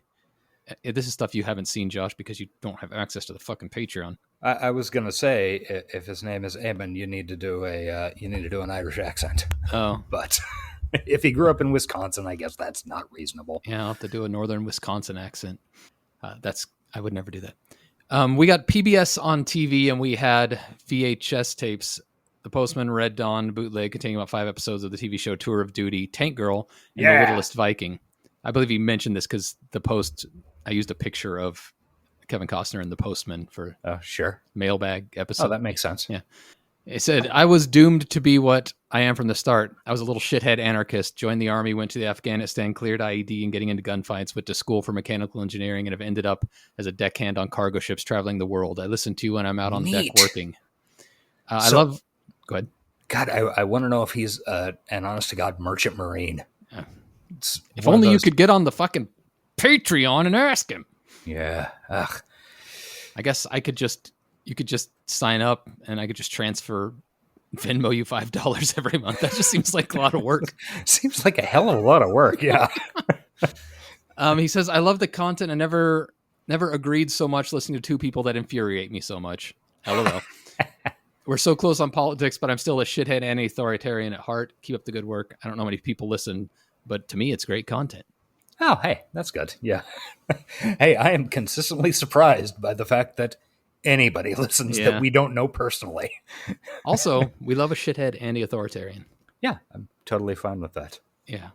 This is stuff you haven't seen, Josh, because you don't have access to the fucking Patreon. I was gonna say, if his name is Eamon, you need to do an Irish accent. Oh, but if he grew up in Wisconsin, I guess that's not reasonable. Yeah, I'll have to do a northern Wisconsin accent. I would never do that. We got PBS on TV, and we had VHS tapes. The Postman, Red Dawn bootleg containing about 5 episodes of the TV show Tour of Duty, Tank Girl, and The Littlest Viking. I believe he mentioned this because the Post, I used a picture of Kevin Costner and the Postman for sure mailbag episode. Oh, that makes sense. Yeah. It said, I was doomed to be what I am from the start. I was a little shithead anarchist, joined the army, went to the Afghanistan, cleared IED and getting into gunfights, went to school for mechanical engineering, and have ended up as a deckhand on cargo ships traveling the world. I listen to you when I'm out on deck working. Go ahead. God, I want to know if he's an honest-to-God merchant marine. If only you could get on the fucking Patreon and ask him. Yeah. Ugh. I guess you could just sign up and I could just transfer Venmo you $5 every month. That just seems like a lot of work. Seems like a hell of a lot of work. Yeah. He says, I love the content. I never agreed so much listening to two people that infuriate me so much. LOL. We're so close on politics, but I'm still a shithead anti-authoritarian at heart. Keep up the good work. I don't know how many people listen, but to me, it's great content. Oh, hey, that's good. Yeah. Hey, I am consistently surprised by the fact that anybody listens that we don't know personally. Also, we love a shithead anti-authoritarian. Yeah, I'm totally fine with that. Yeah.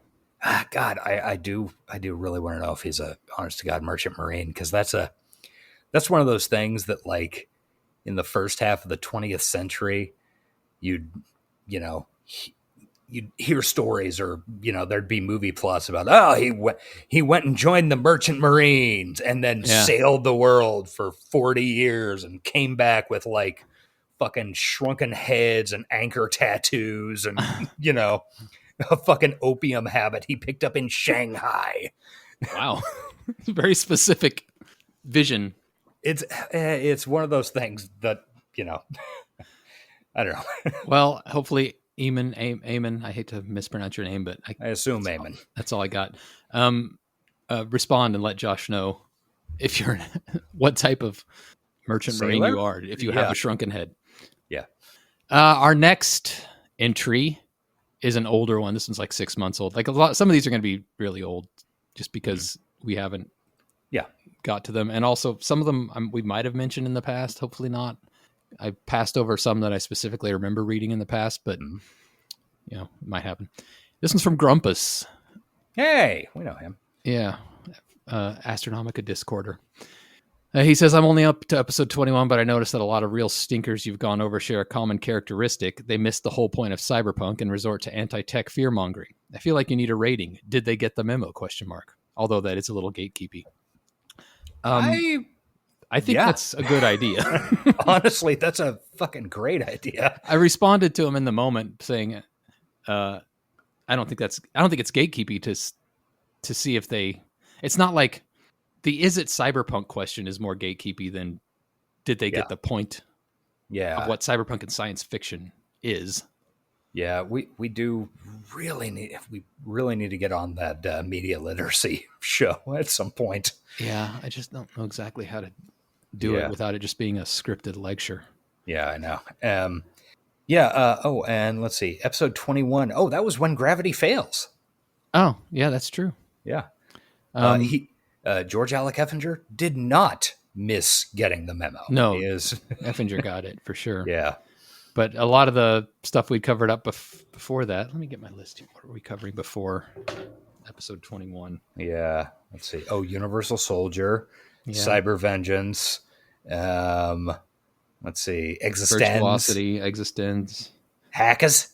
God, I do really want to know if he's a honest-to-God merchant marine, because that's one of those things that, like, in the first half of the 20th century, you'd hear stories, or there'd be movie plots about, he went and joined the merchant marines and then sailed the world for 40 years and came back with like fucking shrunken heads and anchor tattoos and a fucking opium habit he picked up in Shanghai. Wow. Very specific vision. It's one of those things that, I don't know. Well, hopefully Eamon, I hate to mispronounce your name, but I assume Eamon. That's all I got. Respond and let Josh know if you're what type of merchant marine you are, if you have a shrunken head. Yeah. Our next entry is an older one. This one's like 6 months old. Like some of these are going to be really old just because we haven't got to them. And also some of them we might have mentioned in the past, hopefully not. I passed over some that I specifically remember reading in the past, but it might happen. This one's from Grumpus. Hey, we know him. Yeah. Astronomica Discorder. He says, I'm only up to episode 21, but I noticed that a lot of real stinkers you've gone over share a common characteristic. They miss the whole point of cyberpunk and resort to anti-tech fear-mongering. I feel like you need a rating. Did they get the memo? ? Although that is a little gatekeepy. I think that's a good idea. Honestly, that's a fucking great idea. I responded to him in the moment saying, I don't think it's gatekeepy to see if it's not like the is it cyberpunk question is more gatekeepy than did they get the point of what cyberpunk and science fiction is. Yeah, we really need to get on that media literacy show at some point. Yeah, I just don't know exactly how to do it without it just being a scripted lecture. Yeah, I know. And let's see, episode 21. Oh, that was when gravity fails. Oh, yeah, that's true. Yeah. George Alec Effinger did not miss getting the memo. No, Effinger got it for sure. Yeah. But a lot of the stuff we covered up before that, let me get my list here. What were we covering before episode 21? Yeah. Let's see. Oh, Universal Soldier, Cyber Vengeance. Let's see. Existence. Velocity, Existence. Hackers.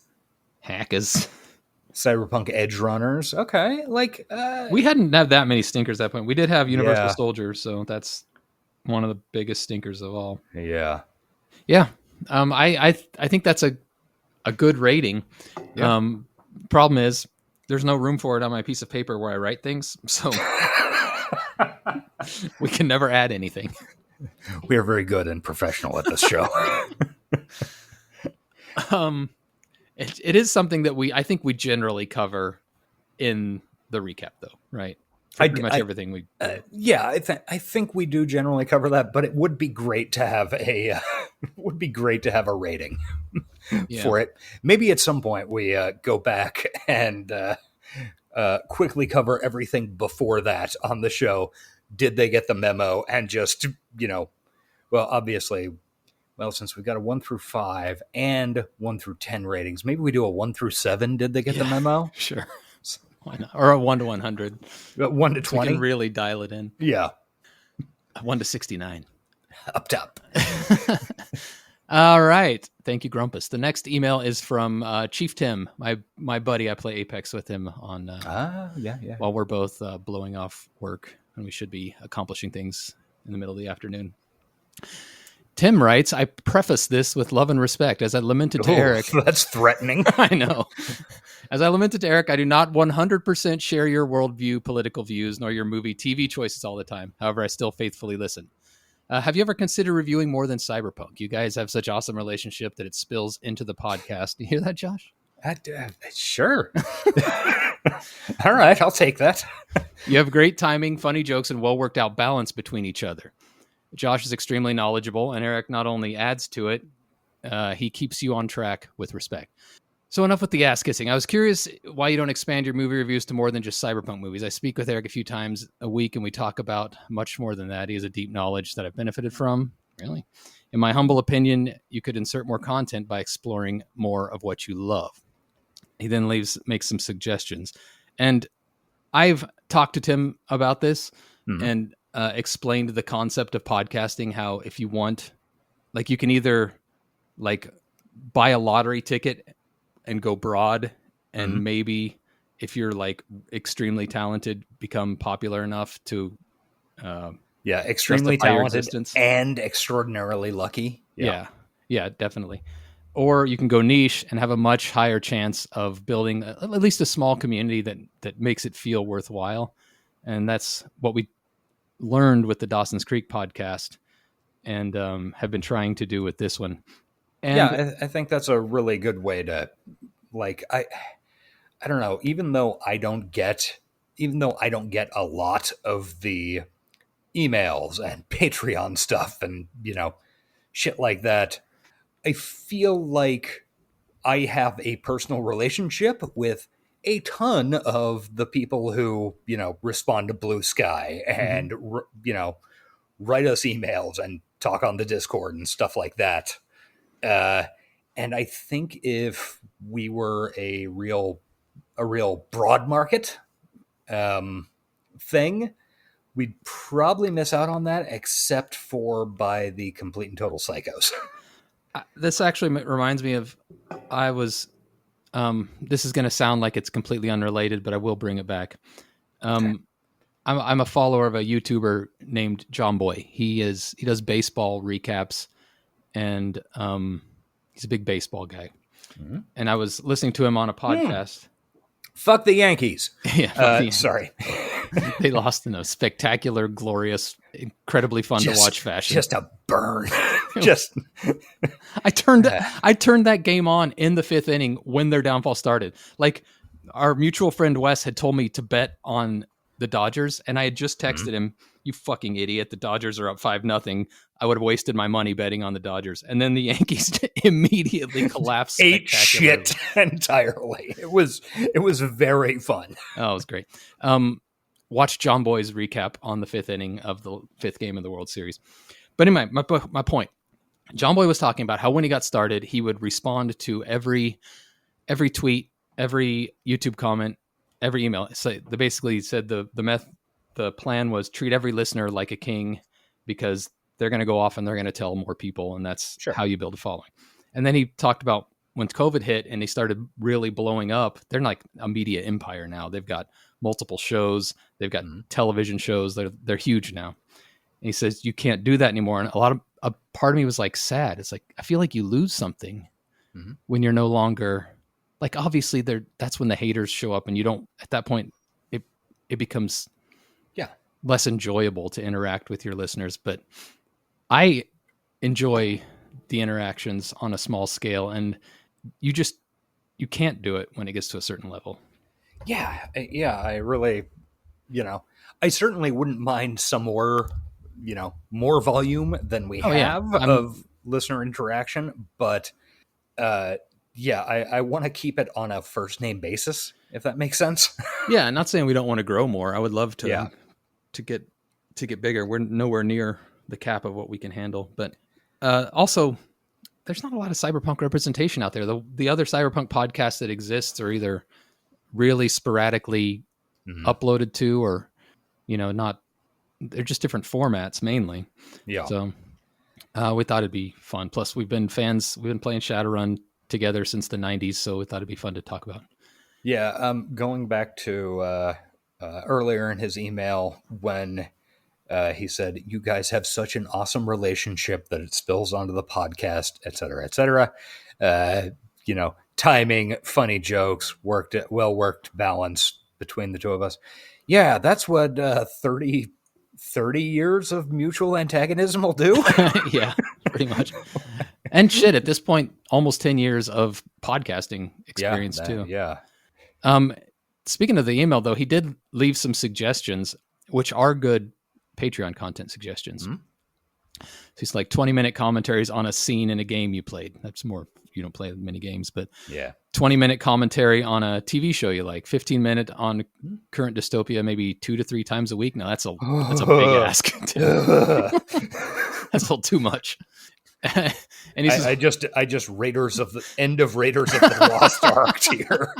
Cyberpunk Edge Runners. Okay. Like, we hadn't had that many stinkers at that point. We did have Universal Yeah. Soldier, so that's one of the biggest stinkers of all. yeah. Yeah. I think that's a good rating. Yeah. Problem is there's no room for it on my piece of paper where I write things, so we can never add anything. We are very good and professional at this show. It is something that I think we generally cover in the recap, though, right? Pretty much everything we. Yeah, I think we do generally cover that, but it would be great to have a rating for it. Maybe at some point we go back and quickly cover everything before that on the show. Did they get the memo? And just, well, obviously, since we've got a 1 through 5 and 1 through 10 ratings, maybe we do a 1 through 7. Did they get the memo? Sure. Why not? Or a 1 to 100. 1 to 20. We can really dial it in. Yeah. 1 to 69. Up top. All right. Thank you, Grumpus. The next email is from Chief Tim, my buddy. I play Apex with him on while we're both blowing off work, and we should be accomplishing things in the middle of the afternoon. Tim writes, I preface this with love and respect. As I lamented to Eric. That's threatening. I know. As I lamented to Eric, I do not 100% share your worldview, political views, nor your movie, TV choices all the time. However, I still faithfully listen. Have you ever considered reviewing more than Cyberpunk? You guys have such awesome relationship that it spills into the podcast. You hear that, Josh? Sure. All right, I'll take that. You have great timing, funny jokes, and well-worked out balance between each other. Josh is extremely knowledgeable, and Eric not only adds to it, he keeps you on track with respect. So enough with the ass kissing. I was curious why you don't expand your movie reviews to more than just Cyberpunk movies. I speak with Eric a few times a week, and we talk about much more than that. He has a deep knowledge that I've benefited from. Really? In my humble opinion, you could insert more content by exploring more of what you love. He then makes some suggestions. And I've talked to Tim about this and explained the concept of podcasting, how if you want, like, you can either like buy a lottery ticket and go broad, and maybe if you're like extremely talented, become popular enough to extremely talented and extraordinarily lucky. Yeah, definitely. Or you can go niche and have a much higher chance of building at least a small community that makes it feel worthwhile. And that's what we learned with the Dawson's Creek podcast and have been trying to do with this one. And I think that's a really good way to, like, I don't know, even though I don't get a lot of the emails and Patreon stuff and, shit like that, I feel like I have a personal relationship with a ton of the people who, respond to Bluesky and, write us emails and talk on the Discord and stuff like that. And I think if we were a real broad market thing, we'd probably miss out on that, except for by the complete and total psychos. This actually reminds me of, this is going to sound like it's completely unrelated, but I will bring it back. Okay. I'm a follower of a YouTuber named John Boy. He does baseball recaps, and he's a big baseball guy. Mm-hmm. And I was listening to him on a podcast. Fuck the Yankees. Yeah. Sorry. They lost in a spectacular, glorious, incredibly fun to watch fashion. Just a burn. I turned that game on in the 5th inning when their downfall started. Like, our mutual friend Wes had told me to bet on the Dodgers, and I had just texted him, "You fucking idiot! The Dodgers are up 5-0. I would have wasted my money betting on the Dodgers." And then the Yankees immediately collapsed. Ate shit entirely. It was very fun. Oh, it was great. Watch John Boy's recap on the 5th inning of the 5th game of the World Series. But anyway, my point. John Boy was talking about how when he got started, he would respond to every tweet, every YouTube comment, every email. So they basically said the plan was treat every listener like a king, because they're going to go off and they're going to tell more people, and that's how you build a following. And then he talked about when COVID hit and they started really blowing up, they're like a media empire now. They've got multiple shows. They've got television shows. They're huge now. And he says, you can't do that anymore. And a part of me was like sad. It's like, I feel like you lose something when you're no longer like, obviously that's when the haters show up and you don't, at that point, it becomes less enjoyable to interact with your listeners. But I enjoy the interactions on a small scale, and you can't do it when it gets to a certain level. Yeah. I really, I certainly wouldn't mind some more, more volume than we have of listener interaction, but I want to keep it on a first name basis, if that makes sense. Yeah. Not saying we don't want to grow more. I would love to get bigger. We're nowhere near the cap of what we can handle, but also there's not a lot of cyberpunk representation out there. The other cyberpunk podcasts that exist are either really sporadically uploaded to, or, not, they're just different formats mainly. Yeah. So we thought it'd be fun. Plus we've been playing Shadowrun together since the 90s. So we thought it'd be fun to talk about. Yeah. Going back to earlier in his email when he said, you guys have such an awesome relationship that it spills onto the podcast, et cetera, et cetera. Timing, funny jokes, well worked balance between the two of us. Yeah, that's what 30 years of mutual antagonism will do. Yeah, pretty much. And shit, at this point, almost 10 years of podcasting experience too. Yeah. Speaking of the email, though, he did leave some suggestions, which are good Patreon content suggestions. So he's like 20-minute commentaries on a scene in a game you played. That's more, you don't play many games, but 20-minute commentary on a TV show you like, 15-minute on current dystopia, maybe 2 to 3 times a week. Now that's a big ask. That's a little too much. And he says, I just Raiders of the Lost Ark here.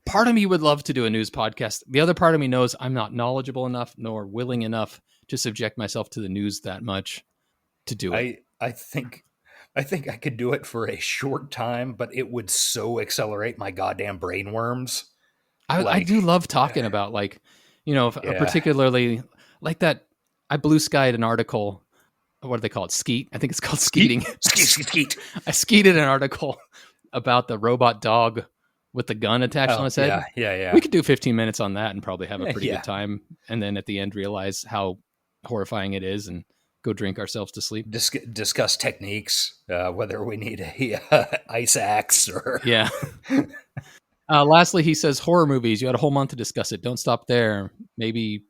Part of me would love to do a news podcast. The other part of me knows I'm not knowledgeable enough nor willing enough to subject myself to the news that much to do it. I think I could do it for a short time, but it would so accelerate my goddamn brain worms. I do love talking about, particularly like that. I blue-skied an article. What do they call it? Skeet. I think it's called skeeting. Skeet. I skeeted an article about the robot dog with the gun attached on his head. Yeah. We could do 15 minutes on that and probably have a pretty good time. And then at the end, realize how horrifying it is and go drink ourselves to sleep. Discuss techniques, whether we need a ice axe or... Yeah. Lastly, he says horror movies. You had a whole month to discuss it. Don't stop there. Maybe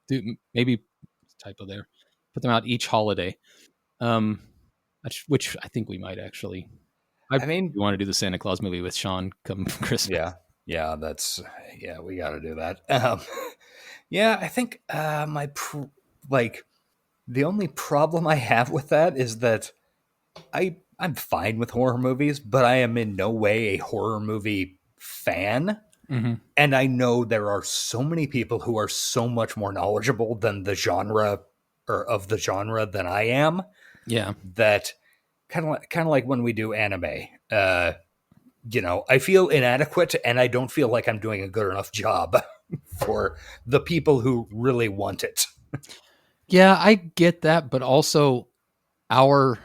typo there. Put them out each holiday. Which I think we might actually... I mean, you want to do the Santa Claus movie with Sean come Christmas. Yeah, we got to do that. I think the only problem I have with that is that I'm fine with horror movies, but I am in no way a horror movie fan. Mm-hmm. And I know there are so many people who are so much more knowledgeable than the genre or of the genre than I am. Yeah. That kind of like when we do anime, I feel inadequate and I don't feel like I'm doing a good enough job for the people who really want it. Yeah, I get that, but also our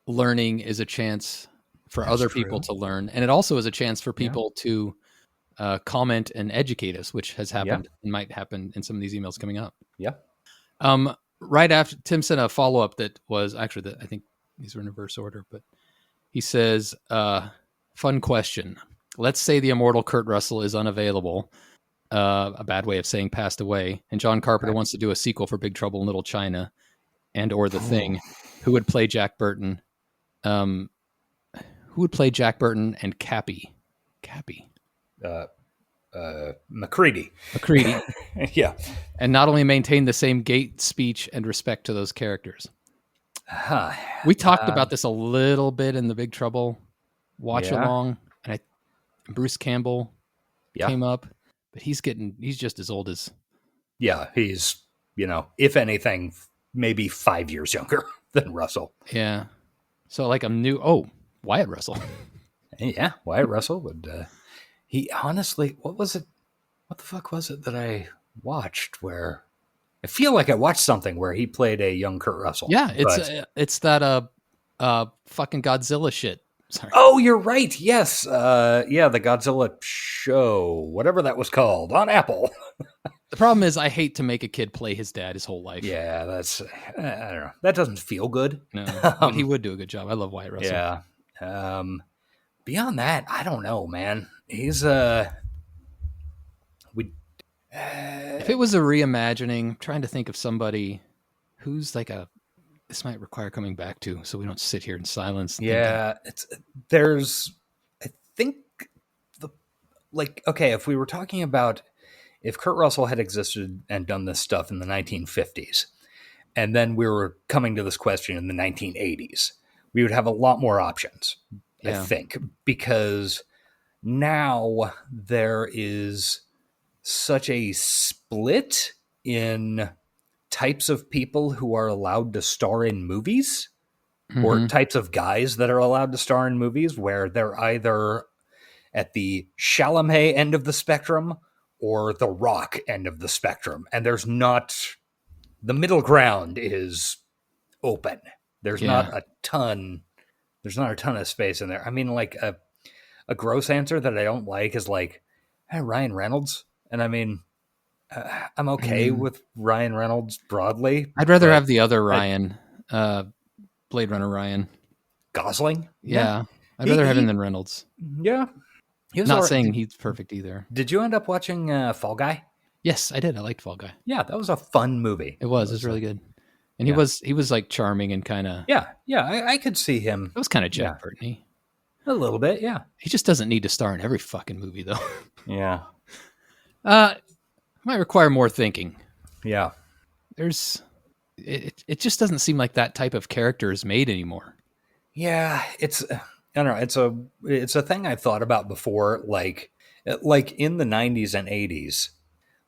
learning is a chance for other people to learn, and it also is a chance for people to comment and educate us, which has happened and might happen in some of these emails coming up. Yeah. Right after Tim sent a follow-up that was actually I think these were in reverse order, but he says, fun question. Let's say the immortal Kurt Russell is unavailable. A bad way of saying passed away. And John Carpenter wants to do a sequel for Big Trouble in Little China or The Thing. Who would play Jack Burton? Who would play Jack Burton and Cappy? McCready. Yeah. And not only maintain the same gait, speech, and respect to those characters. We talked about this a little bit in the Big Trouble watch along, and Bruce Campbell came up, but he's just as old as. Yeah, he's if anything, maybe 5 years younger than Russell. Yeah, so like I'm new. Oh, Wyatt Russell. Yeah, Wyatt Russell would. He honestly, what was it? What the fuck was it that I watched where I feel like I watched something where he played a young Kurt Russell? Yeah, it's that fucking Godzilla shit. Sorry. Oh, you're right. Yes. Yeah, the Godzilla show, whatever that was called, on Apple. The problem is I hate to make a kid play his dad his whole life. Yeah, that's, I don't know. That doesn't feel good. No, but he would do a good job. I love Wyatt Russell. Yeah. Beyond that, I don't know, man. He's, if it was a reimagining, I'm trying to think of somebody who's like this might require coming back to, so we don't sit here in silence. Yeah, there's, I think, okay, if we were talking about if Kurt Russell had existed and done this stuff in the 1950s, and then we were coming to this question in the 1980s, we would have a lot more options, I think, because now there is such a split in types of people who are allowed to star in movies, or types of guys that are allowed to star in movies, where they're either at the Chalamet end of the spectrum or the Rock end of the spectrum. And there's not, the middle ground is open. There's not a ton of space in there. I mean, like a gross answer that I don't like is like, hey, Ryan Reynolds. And I mean, I'm okay with Ryan Reynolds broadly. I'd rather have the other Ryan, Blade Runner Ryan. Gosling? Yeah. I'd rather have him than Reynolds. Yeah. Not saying he's perfect either. Did you end up watching Fall Guy? Yes, I did. I liked Fall Guy. Yeah, that was a fun movie. It was really good. And he was like charming and kind of... Yeah, I could see him. It was kind of Jack Burton-y. A little bit, yeah. He just doesn't need to star in every fucking movie, though. Yeah. Might require more thinking. Yeah. It just doesn't seem like that type of character is made anymore. Yeah, I don't know. It's a thing I've thought about before. Like in the 90s and 80s,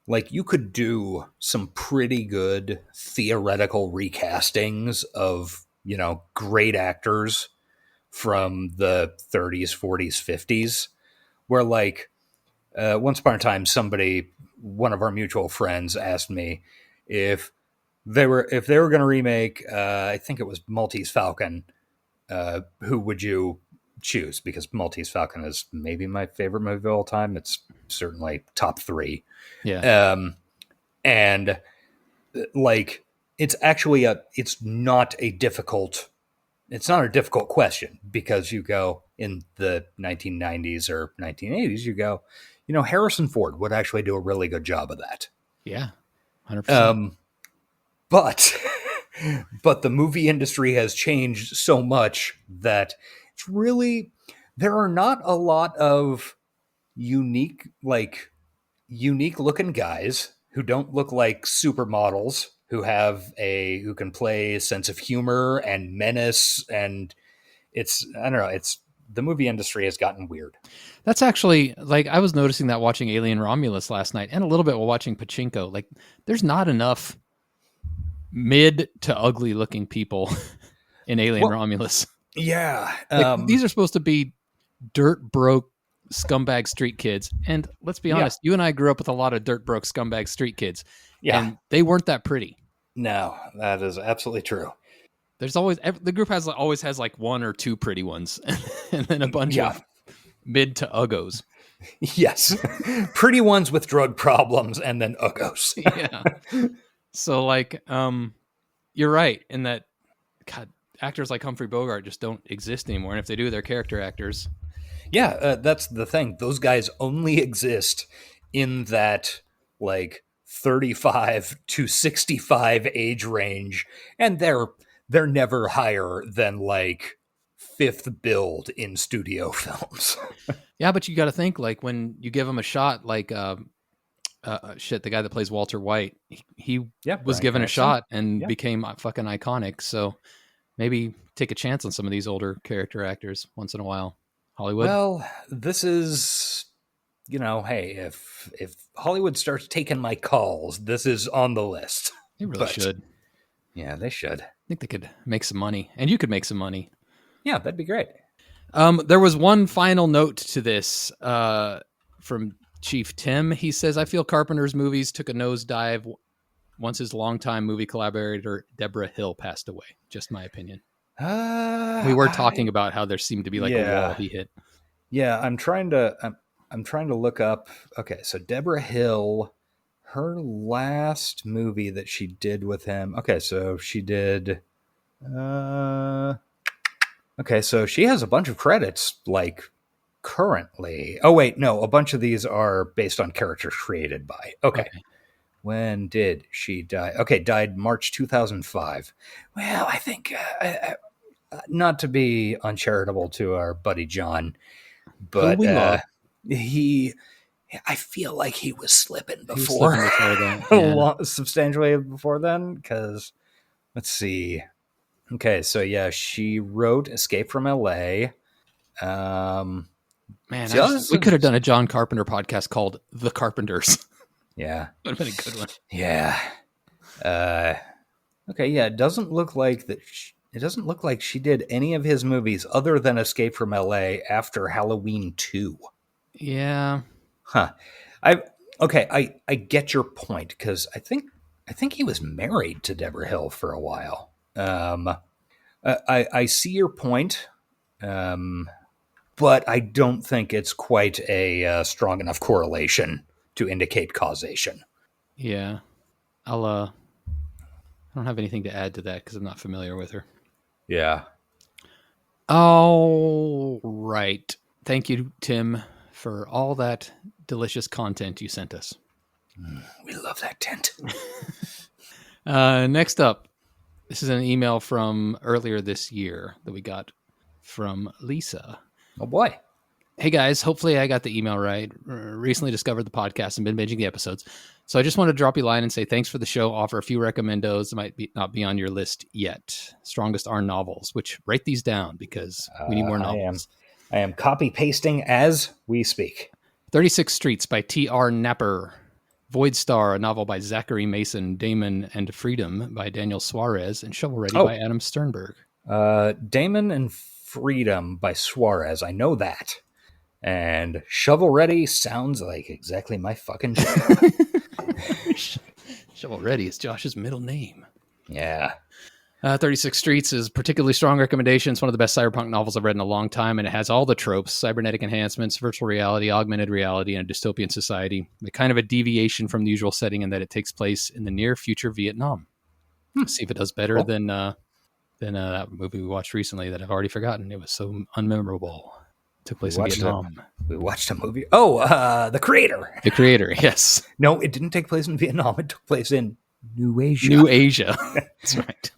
like you could do some pretty good theoretical recastings of, great actors from the 30s, 40s, 50s, where like once upon a time, one of our mutual friends asked me if they were going to remake, I think it was Maltese Falcon, who would you choose? Because Maltese Falcon is maybe my favorite movie of all time. It's certainly top 3. Yeah. And like, it's not a difficult question, because you go in the 1990s or 1980s, you go, Harrison Ford would actually do a really good job of that. Yeah. 100%. But the movie industry has changed so much that it's really, there are not a lot of unique looking guys who don't look like supermodels, who can play a sense of humor and menace. And I don't know, the movie industry has gotten weird. That's actually, like, I was noticing that watching Alien Romulus last night, and a little bit while watching Pachinko. Like, there's not enough mid to ugly looking people in Alien Romulus. Yeah. These are supposed to be dirt broke scumbag street kids. And let's be honest, you and I grew up with a lot of dirt broke scumbag street kids. Yeah. And they weren't that pretty. No, that is absolutely true. There's always, the group always has like one or two pretty ones and then a bunch of mid to uggos. Yes. Pretty ones with drug problems and then uggos. Yeah. So like, you're right in that, God, actors like Humphrey Bogart just don't exist anymore. And if they do, they're character actors. Yeah, that's the thing. Those guys only exist in that like 35 to 65 age range. And they're never higher than like fifth build in studio films. Yeah, but you got to think, like, when you give them a shot, like the guy that plays Walter White, he was given a shot and became fucking iconic. So maybe take a chance on some of these older character actors once in a while. Hollywood. Well, this is, hey, if Hollywood starts taking my calls, this is on the list. They really should. Yeah, they should. I think they could make some money, and you could make some money. Yeah, that'd be great. There was one final note to this from Chief Tim. He says, I feel Carpenter's movies took a nosedive once his longtime movie collaborator, Deborah Hill, passed away. Just my opinion. We were talking about how there seemed to be like a wall he hit. Yeah, I'm trying to look up. Okay, so Deborah Hill, her last movie that she did with him. Okay, so she did. Okay, so she has a bunch of credits like currently. Oh wait, no, a bunch of these are based on characters created by. Okay. When did she die? Okay, died March 2005. Well, I think not to be uncharitable to our buddy John, but I feel like he was slipping before, that. Substantially before then. Because let's see. Okay, so yeah, she wrote Escape from L.A. Man, we could have done a John Carpenter podcast called The Carpenters. Yeah, would have been a good one. Yeah. Okay. Yeah, it doesn't look like that. It doesn't look like she did any of his movies other than Escape from L.A. after Halloween 2. Yeah. Huh. I get your point because I think he was married to Deborah Hill for a while. I see your point, but I don't think it's quite a strong enough correlation to indicate causation. Yeah. I don't have anything to add to that because I'm not familiar with her. Yeah. All right. Thank you, Tim, for all that delicious content you sent us. We love that tent. Next up, this is an email from earlier this year that we got from Lisa. Oh, boy. Hey, guys. Hopefully I got the email right. Recently discovered the podcast and been binging the episodes. So I just wanted to drop you a line and say thanks for the show. Offer a few recommendos that might not be on your list yet. Strongest are novels, which write these down because we need more novels. I am copy pasting as we speak. 36 Streets by T.R. Napper. Void Star, a novel by Zachary Mason. Damon and Freedom by Daniel Suarez. And Shovel Ready by Adam Sternberg. Damon and Freedom by Suarez. I know that. And Shovel Ready sounds like exactly my fucking shit. Shovel Ready is Josh's middle name. Yeah. 36 Streets is particularly strong recommendation. It's one of the best cyberpunk novels I've read in a long time, and it has all the tropes, cybernetic enhancements, virtual reality, augmented reality, and a dystopian society. The kind of a deviation from the usual setting in that it takes place in the near future Vietnam. See if it does better than that movie we watched recently that I've already forgotten. It was so unmemorable. Took place in Vietnam. We watched a movie. Oh, The Creator. The Creator, yes. No, it didn't take place in Vietnam. It took place in New Asia. New Asia. That's right.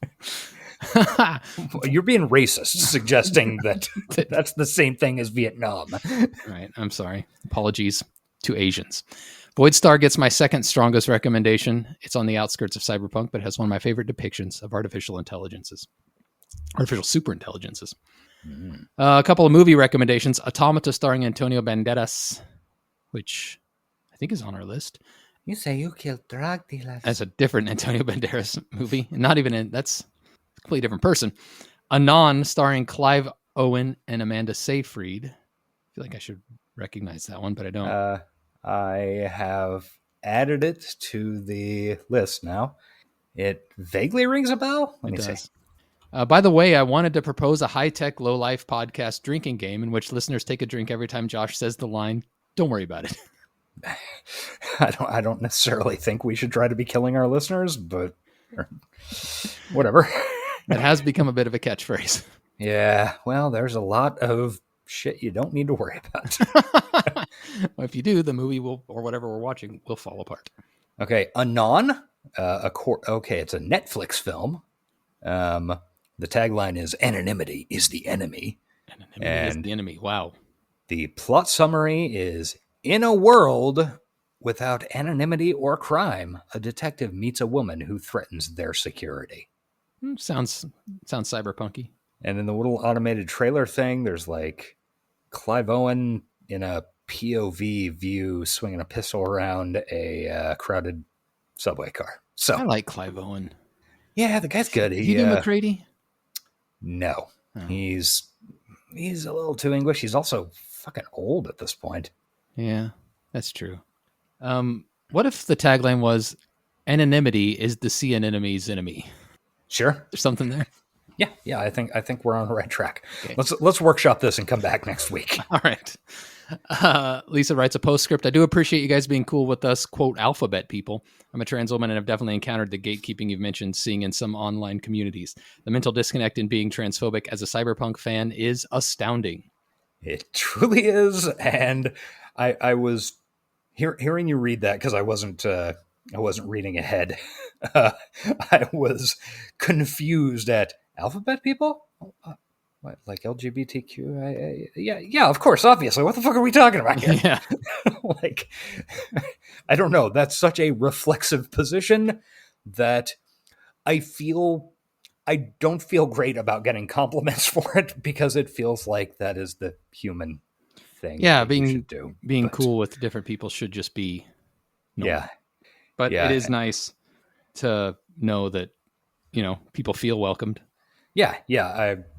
You're being racist, suggesting that that's the same thing as Vietnam. Right. I'm sorry. Apologies to Asians. Void Star gets my second strongest recommendation. It's on the outskirts of cyberpunk, but has one of my favorite depictions of artificial superintelligences. A couple of movie recommendations. Automata starring Antonio Banderas, which I think is on our list. You say you killed drug dealers. That's a different Antonio Banderas movie. That's a completely different person. Anon starring Clive Owen and Amanda Seyfried. I feel like I should recognize that one, but I don't. I have added it to the list now. It vaguely rings a bell. Let me see. By the way, I wanted to propose a high-tech, low-life podcast drinking game in which listeners take a drink every time Josh says the line, "Don't worry about it." I don't necessarily think we should try to be killing our listeners, but whatever. It has become a bit of a catchphrase. Yeah, well, there's a lot of shit you don't need to worry about. Well, if you do, the movie will, or whatever we're watching, will fall apart. Okay, Anon. It's a Netflix film. The tagline is "Anonymity is the enemy." Anonymity is the enemy. Wow. The plot summary is: in a world without anonymity or crime, a detective meets a woman who threatens their security. Sounds cyberpunky. And in the little automated trailer thing, there's like Clive Owen in a POV view swinging a pistol around a crowded subway car. So I like Clive Owen. Yeah, the guy's good. He do McCready? No. Oh. He's He's a little too English. He's also fucking old at this point. Yeah, that's true. What if the tagline was anonymity is the sea anemone's enemy? Sure. There's something there. Yeah. I think we're on the right track. Okay. Let's workshop this and come back next week. All right. Lisa writes a postscript. I do appreciate you guys being cool with us, quote, alphabet people. I'm a trans woman and have definitely encountered the gatekeeping you've mentioned, seeing in some online communities. The mental disconnect in being transphobic as a cyberpunk fan is astounding. It truly is. And I was hearing you read that because I wasn't reading ahead. I was confused at alphabet people. What, like LGBTQ? Yeah, of course, obviously. What the fuck are we talking about here? Yeah. Like, I don't know. That's such a reflexive position that I don't feel great about getting compliments for it because it feels like that is the human thing. Yeah, that you should do. Being cool with different people should just be normal. Yeah. But Yeah. it is nice to know that, people feel welcomed. Yeah.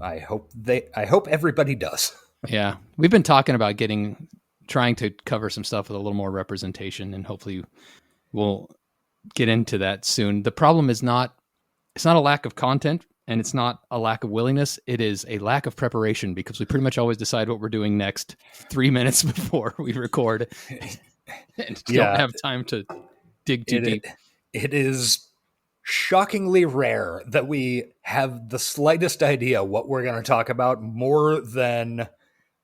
I hope everybody does. Yeah. We've been talking about trying to cover some stuff with a little more representation, and hopefully we'll get into that soon. The problem is it's not a lack of content, and it's not a lack of willingness. It is a lack of preparation, because we pretty much always decide what we're doing next 3 minutes before we record and don't have time to dig too deep. It is shockingly rare that we have the slightest idea what we're going to talk about more than,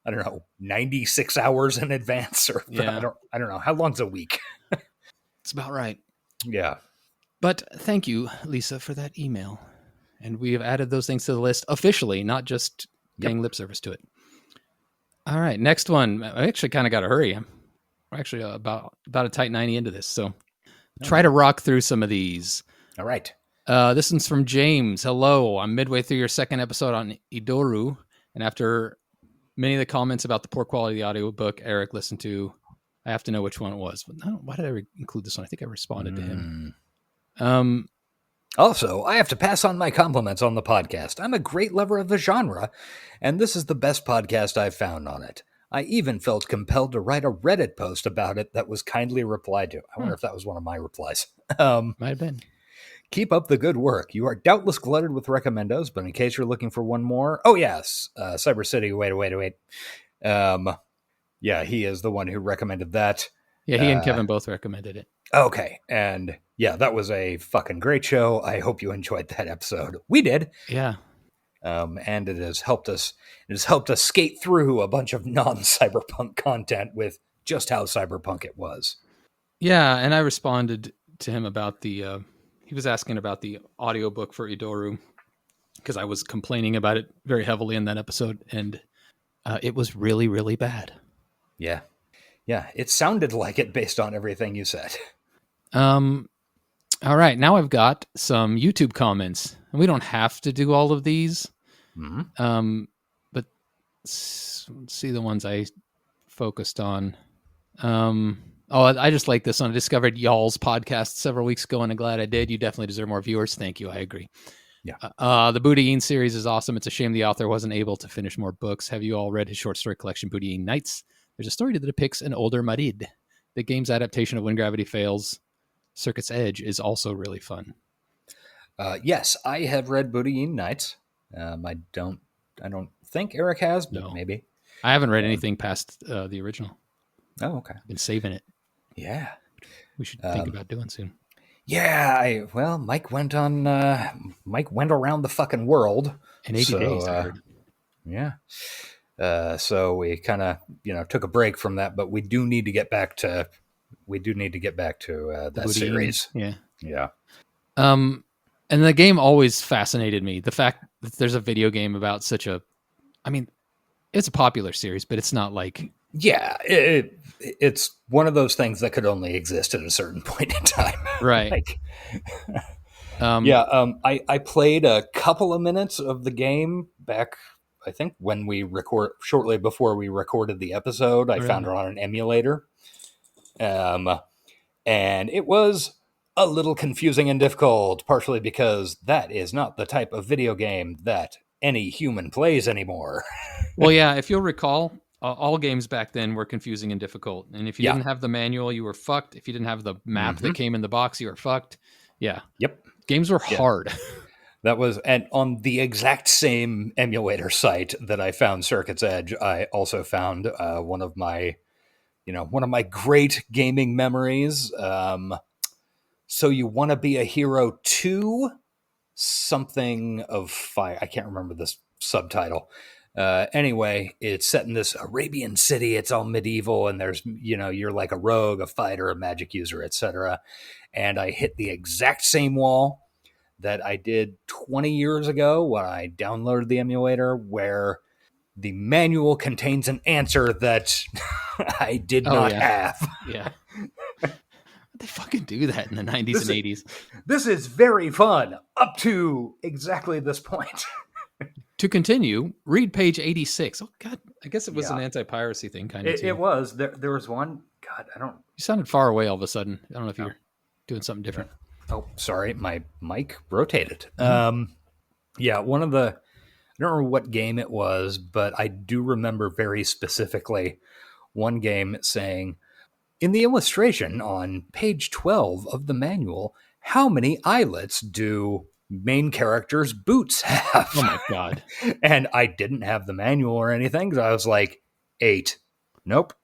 I don't know, 96 hours in advance, or I don't know. How long's a week? It's about right. Yeah. But thank you, Lisa, for that email. And we have added those things to the list officially, not just paying lip service to it. All right, next one. I actually kind of got to hurry. We're actually about a tight 90 into this, so try to rock through some of these. All right. This one's from James. Hello, I'm midway through your second episode on Idoru, and after many of the comments about the poor quality of the audiobook Eric listened to, I have to know which one it was. But why did I include this one? I think I responded to him. Also, I have to pass on my compliments on the podcast. I'm a great lover of the genre, and this is the best podcast I've found on it. I even felt compelled to write a Reddit post about it that was kindly replied to. I wonder if that was one of my replies. Might have been. Keep up the good work. You are doubtless glutted with recommendos, but in case you're looking for one more... Oh, yes. Cyber City. Wait. Yeah, he is the one who recommended that. Yeah, he and Kevin both recommended it. Okay. And yeah, that was a fucking great show. I hope you enjoyed that episode. We did. Yeah. And it has helped us skate through a bunch of non-cyberpunk content with just how cyberpunk it was. Yeah, and I responded to him about he was asking about the audiobook for Idoru, because I was complaining about it very heavily in that episode, and it was really, really bad. Yeah. Yeah, it sounded like it based on everything you said. All right, now I've got some YouTube comments. And we don't have to do all of these. Mm-hmm. But let's see the ones I focused on. I just like this one. I discovered y'all's podcast several weeks ago, and I'm glad I did. You definitely deserve more viewers. Thank you. I agree. Yeah. The Boudin series is awesome. It's a shame the author wasn't able to finish more books. Have you all read his short story collection, Boudin Nights? There's a story that depicts an older Marid. The game's adaptation of When Gravity Fails, Circuit's Edge, is also really fun. Yes, I have read Boudin Nights. I don't think Eric has, but maybe. I haven't read anything past the original. Oh, okay. I've been saving it. Yeah. We should think about doing soon. Yeah, Mike went around the fucking world in 80 days. I heard. Yeah. So we kind of, took a break from that, but we do need to get back to that series. Yeah. Yeah. And the game always fascinated me. The fact that there's a video game about it's a popular series, but it's not like... Yeah, it's one of those things that could only exist at a certain point in time. Right. I played a couple of minutes of the game back, I think, when shortly before we recorded the episode. I found it on an emulator. And it was a little confusing and difficult, partially because that is not the type of video game that any human plays anymore. Well, yeah, if you'll recall, all games back then were confusing and difficult. And if you Yeah. didn't have the manual, you were fucked. If you didn't have the map that came in the box, you were fucked. Yeah. Yep. Games were hard. That was, and on the exact same emulator site that I found Circuit's Edge, I also found one of my great gaming memories. So You Want to Be a Hero 2? Something of fire. I can't remember this subtitle. Anyway, it's set in this Arabian city. It's all medieval, and there's, you're like a rogue, a fighter, a magic user, etc. And I hit the exact same wall that I did 20 years ago when I downloaded the emulator, where the manual contains an answer that I did not have. Yeah. They fucking do that in the 90s and 80s. This is very fun up to exactly this point. To continue, read page 86. Oh, God. I guess it was an anti-piracy thing, kind of. It was. There was one. God, I don't... You sounded far away all of a sudden. I don't know if you're doing something different. Oh, sorry. My mic rotated. One of the... I don't remember what game it was, but I do remember very specifically one game saying, in the illustration on page 12 of the manual, how many eyelets do main character's boots have? Oh my God. And I didn't have the manual or anything, so I was like, 8. Nope.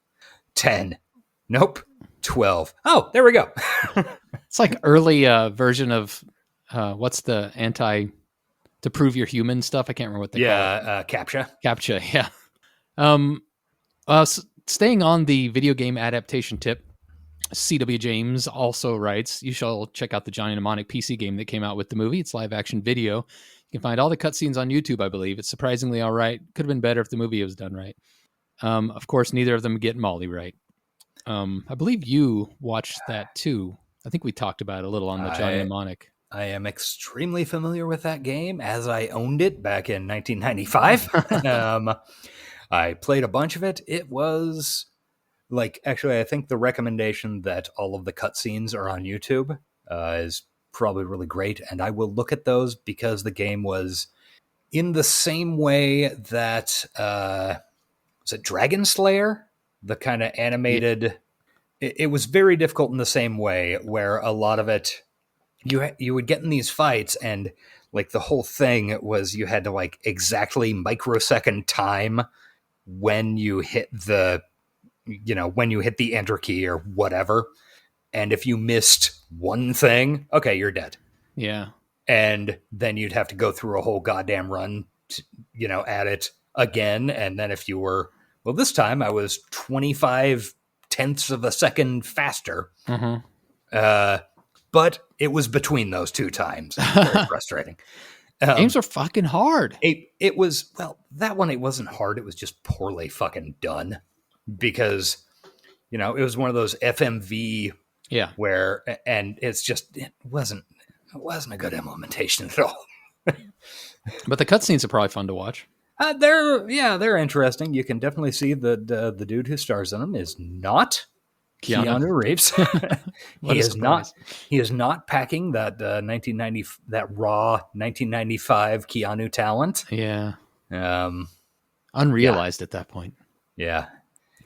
10. Nope. 12. Oh, there we go. It's like early version of what's the to prove you're human stuff? I can't remember what they call it. CAPTCHA. CAPTCHA, yeah. Staying on the video game adaptation tip, C.W. James also writes, you shall check out the Johnny Mnemonic PC game that came out with the movie. It's live action video. You can find all the cutscenes on YouTube, I believe. It's surprisingly all right. Could have been better if the movie was done right. Of course, neither of them get Molly right. I believe you watched that too. I think we talked about it a little on the Johnny Mnemonic. I am extremely familiar with that game, as I owned it back in 1995. I played a bunch of it. It was actually, I think the recommendation that all of the cutscenes are on YouTube is probably really great. And I will look at those because the game was in the same way that, was it Dragon Slayer? The kind of animated, it was very difficult in the same way, where a lot of it, you would get in these fights and the whole thing was you had to exactly microsecond time when you hit the enter key or whatever. And if you missed one thing, okay, you're dead. Yeah. And then you'd have to go through a whole goddamn run, at it again. And then if you were, well, this time I was 25 tenths of a second faster. But it was between those two times. Very frustrating. Games are fucking hard. It was, well, that one, it wasn't hard. It was just poorly fucking done because, it was one of those FMV where, and it's just, it wasn't a good implementation at all. But the cutscenes are probably fun to watch. They're interesting. You can definitely see that the dude who stars in them is not Keanu Reeves. He is not packing that 1990 that raw 1995 Keanu talent. Yeah. Unrealized at that point. Yeah.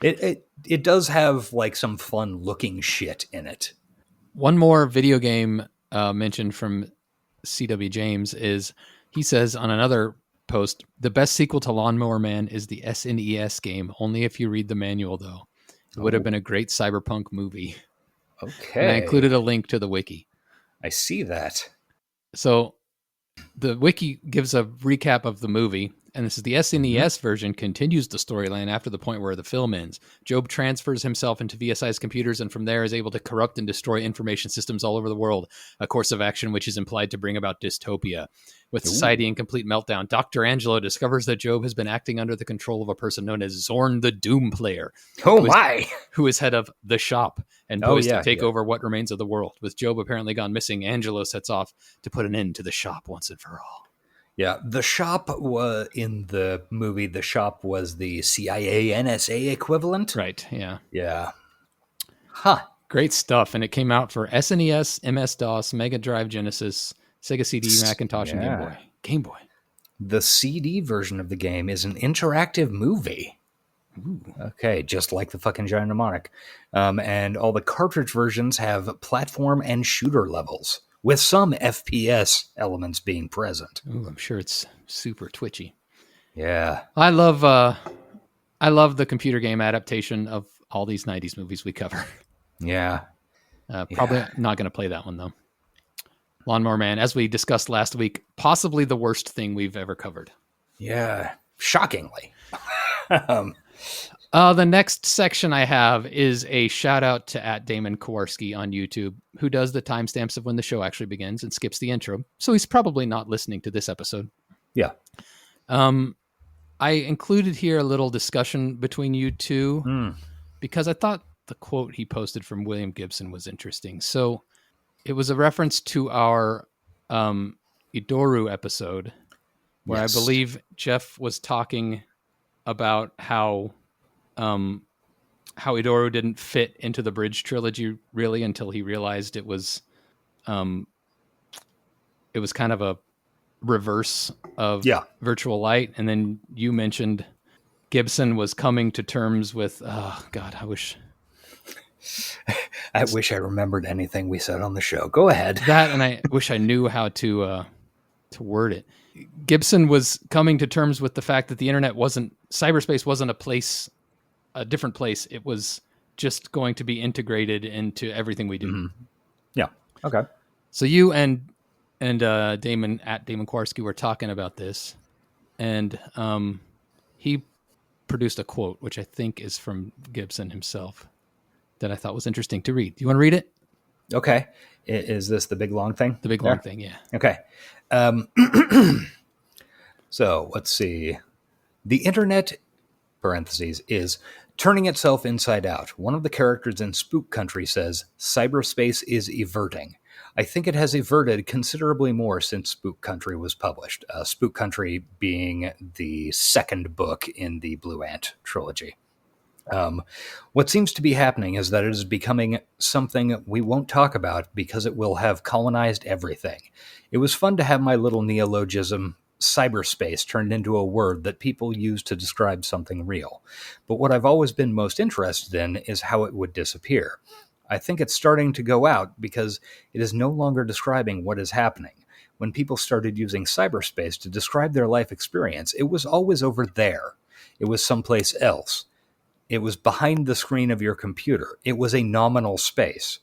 It does have some fun looking shit in it. One more video game mentioned from C.W. James is, he says on another post, the best sequel to Lawnmower Man is the SNES game. Only if you read the manual, though. It would have been a great cyberpunk movie. Okay. And I included a link to the wiki. I see that. So the wiki gives a recap of the movie, and this is the SNES version, continues the storyline after the point where the film ends. Job transfers himself into VSI's computers and from there is able to corrupt and destroy information systems all over the world, a course of action which is implied to bring about dystopia. With society in complete meltdown, Dr. Angelo discovers that Job has been acting under the control of a person known as Zorn the Doom Player. Who is head of the shop and poised to take over what remains of the world. With Job apparently gone missing, Angelo sets off to put an end to the shop once and for all. Yeah, the shop was, in the movie, the shop was the CIA NSA equivalent. Right, yeah. Yeah. Huh. Great stuff. And it came out for SNES, MS-DOS, Mega Drive, Genesis, Sega CD, Macintosh, and Game Boy. The CD version of the game is an interactive movie. Ooh. Okay, just like the fucking giant mnemonic. And all the cartridge versions have platform and shooter levels, with some FPS elements being present. Ooh, I'm sure it's super twitchy. Yeah. I love the computer game adaptation of all these 90s movies we cover. Yeah. Probably not going to play that one, though. Lawnmower Man, as we discussed last week, possibly the worst thing we've ever covered. Yeah. Shockingly. The next section I have is a shout out to @Damon Kowarski on YouTube, who does the timestamps of when the show actually begins and skips the intro. So he's probably not listening to this episode. Yeah. I included here a little discussion between you two because I thought the quote he posted from William Gibson was interesting. So it was a reference to our Idoru episode where I believe Jeff was talking about how Idoru didn't fit into the Bridge trilogy really until he realized it was kind of a reverse of Virtual Light. And then you mentioned Gibson was coming to terms with, oh God, I wish I remembered anything we said on the show. Go ahead. That, and I wish I knew how to word it. Gibson was coming to terms with the fact that the internet cyberspace wasn't a different place. It was just going to be integrated into everything we do. Mm-hmm. Yeah. Okay. So you and Damon Kowarski were talking about this, and he produced a quote, which I think is from Gibson himself, that I thought was interesting to read. Do you want to read it? Okay. Is this the big long thing? The big long thing, yeah. Okay. So let's see. The internet, parentheses, is turning itself inside out. One of the characters in Spook Country says, cyberspace is everting. I think it has everted considerably more since Spook Country was published. Spook Country being the second book in the Blue Ant trilogy. What seems to be happening is that it is becoming something we won't talk about because it will have colonized everything. It was fun to have my little neologism cyberspace turned into a word that people use to describe something real. But what I've always been most interested in is how it would disappear. I think it's starting to go out because it is no longer describing what is happening. When people started using cyberspace to describe their life experience, it was always over there. It was someplace else. It was behind the screen of your computer. It was a nominal space.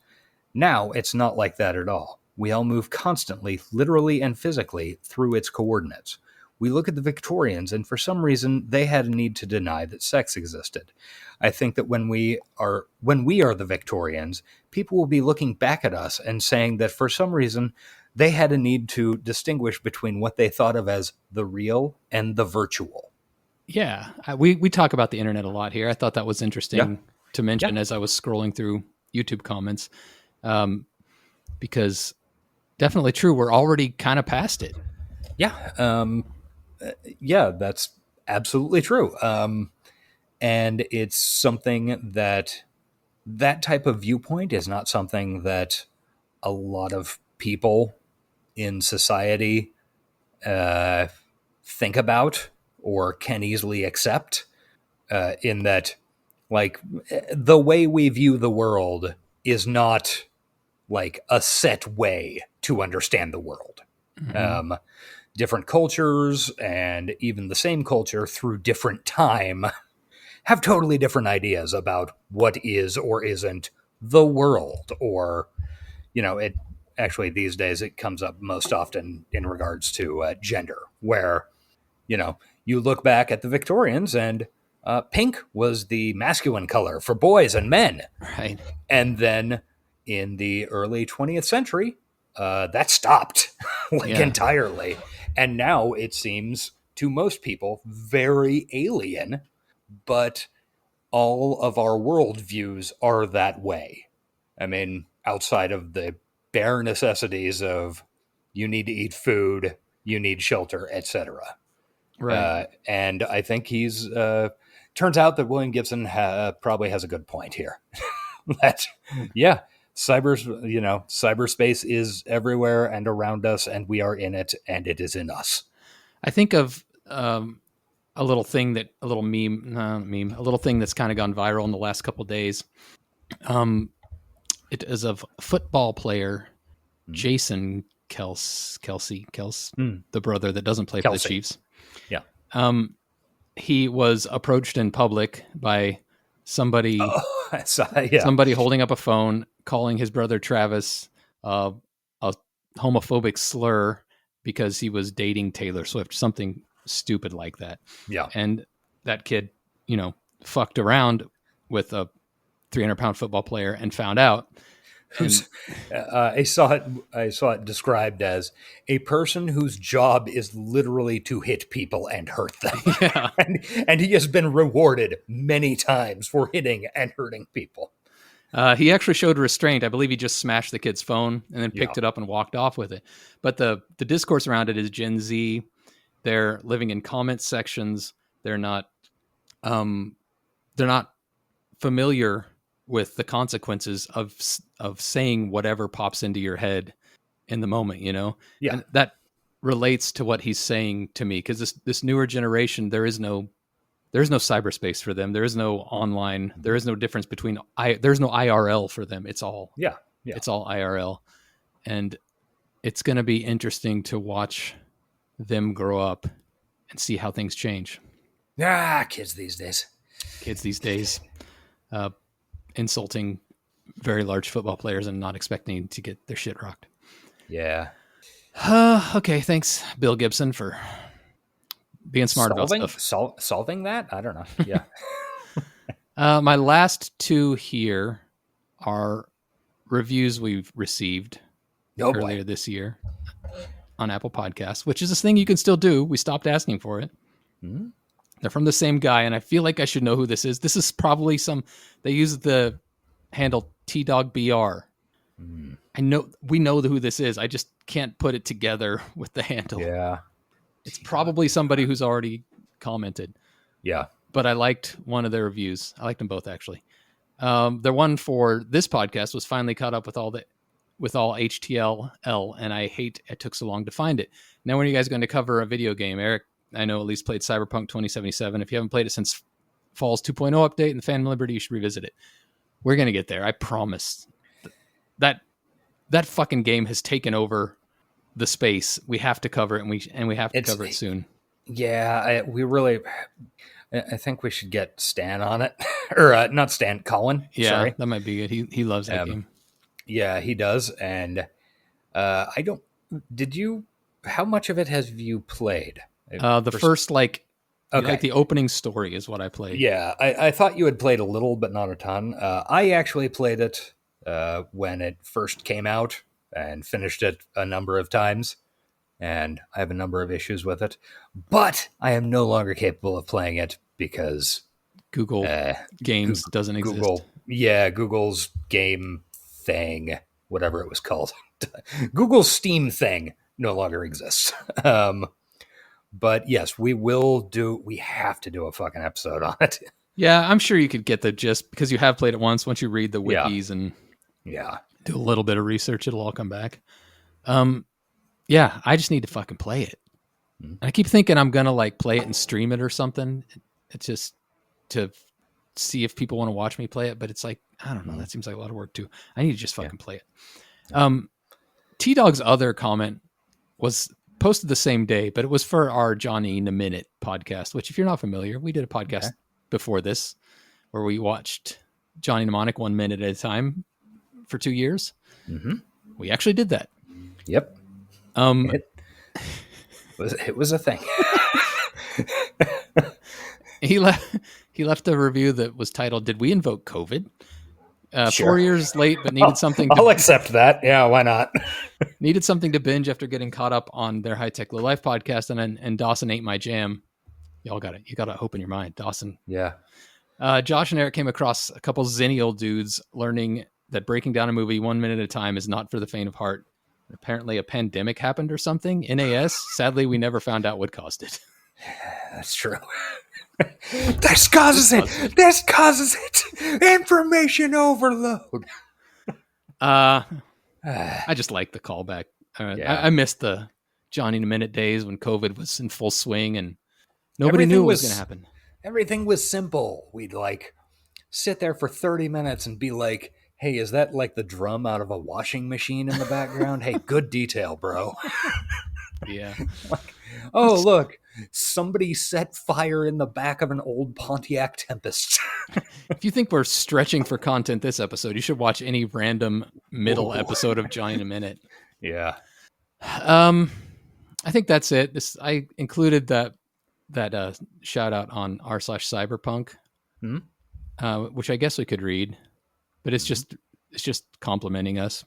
Now it's not like that at all. We all move constantly, literally and physically, through its coordinates. We look at the Victorians, and for some reason, they had a need to deny that sex existed. I think that when we are the Victorians, people will be looking back at us and saying that for some reason, they had a need to distinguish between what they thought of as the real and the virtual. Yeah, we talk about the internet a lot here. I thought that was interesting to mention as I was scrolling through YouTube comments, because definitely true. We're already kind of past it. Yeah, that's absolutely true. And it's something that type of viewpoint is not something that a lot of people in society think about or can easily accept, in that, like, the way we view the world is not like a set way to understand the world. Mm-hmm. Different cultures and even the same culture through different time have totally different ideas about what is or isn't the world. Or, it actually these days it comes up most often in regards to gender, where, you look back at the Victorians and pink was the masculine color for boys and men. Right. And then in the early 20th century, that stopped entirely. And now it seems to most people very alien, but all of our worldviews are that way. I mean, outside of the bare necessities of you need to eat food, you need shelter, etc. Right. And I think he's turns out that William Gibson probably has a good point here. That, cyberspace is everywhere and around us, and we are in it, and it is in us. I think of a little thing that a little meme, a little thing that's kind of gone viral in the last couple of days. It is of a football player, Jason Kelsey, the brother that doesn't play for the Chiefs. Yeah. He was approached in public by somebody, Yeah. somebody holding up a phone, calling his brother Travis a homophobic slur because he was dating Taylor Swift, something stupid like that. Yeah. And that kid, fucked around with a 300-pound football player and found out. I saw it described as a person whose job is literally to hit people and hurt them. Yeah. and he has been rewarded many times for hitting and hurting people. He actually showed restraint. I believe he just smashed the kid's phone and then picked it up and walked off with it. But the discourse around it is Gen Z. They're living in comment sections. They're not familiar with the consequences of saying whatever pops into your head in the moment, Yeah. And that relates to what he's saying to me, because this newer generation, there is no cyberspace for them. There is no online. There is no difference between there's no IRL for them. It's all it's all IRL, and it's going to be interesting to watch them grow up and see how things change. Kids these days. Insulting very large football players and not expecting to get their shit rocked. Yeah. Okay. Thanks, Bill Gibson, for being smart about stuff. Solving that? I don't know. Yeah. My last two here are reviews we've received earlier this year on Apple Podcasts, which is this thing you can still do. We stopped asking for it. Mm-hmm. They're from the same guy, and I feel like I should know who this is. This is probably they use the handle TDogBR. We know who this is. I just can't put it together with the handle. Yeah. It's probably somebody who's already commented. Yeah. But I liked one of their reviews. I liked them both, actually. The one for this podcast was finally caught up with all HTML, and I hate it took so long to find it. Now, when are you guys going to cover a video game? Eric, I know at least played Cyberpunk 2077. If you haven't played it since Fall's 2.0 update and the Phantom Liberty, you should revisit it. We're going to get there. I promise. That fucking game has taken over the space. We have to cover it, and we have to cover it soon. Yeah, I think we should get Stan on it. Or not Stan, Colin. Yeah, sorry. That might be good. He loves that game. Yeah, he does. And how much of it have you played? First, like the opening story is what I played. Yeah, I thought you had played a little, but not a ton. I actually played it when it first came out and finished it a number of times. And I have a number of issues with it. But I am no longer capable of playing it because Google Games doesn't exist. Google's game thing, whatever it was called. Google's Steam thing no longer exists. But yes, we have to do a fucking episode on it. Yeah, I'm sure you could get the gist because you have played it once you read the wikis and do a little bit of research, it'll all come back. Yeah, I just need to fucking play it. And I keep thinking I'm going to play it and stream it or something. It's just to see if people want to watch me play it, but it's I don't know, that seems like a lot of work too. I need to just fucking play it. T-Dog's other comment was posted the same day, but it was for our Johnny in a Minute podcast, which if you're not familiar, we did a podcast before this where we watched Johnny Mnemonic 1 minute at a time for 2 years. Mm-hmm. We actually did that. Yep. It was a thing. He left a review that was titled, "Did we invoke COVID?" Sure. 4 years late, but needed something. I'll accept that. Yeah, why not? Needed something to binge after getting caught up on their High Tech Low Life podcast, and Dawson ain't my jam. Y'all got it. You got to open your mind, Dawson. Yeah. Josh and Eric came across a couple zennial dudes learning that breaking down a movie 1 minute at a time is not for the faint of heart. Apparently, a pandemic happened or something. NAS. Sadly, we never found out what caused it. That's true. This causes it. Information overload. I just like the callback. I missed the Johnny in a Minute days when COVID was in full swing and nobody knew what was going to happen. Everything was simple. We'd like sit there for 30 minutes and be like, hey, is that like the drum out of a washing machine in the background? Hey, good detail, bro. Yeah. Like, oh, look, somebody set fire in the back of an old Pontiac Tempest. If you think we're stretching for content this episode, you should watch any random middle episode of Johnny in a Minute. Yeah. I think that's it. I included that shout out on r/cyberpunk, which I guess we could read, but it's just complimenting us.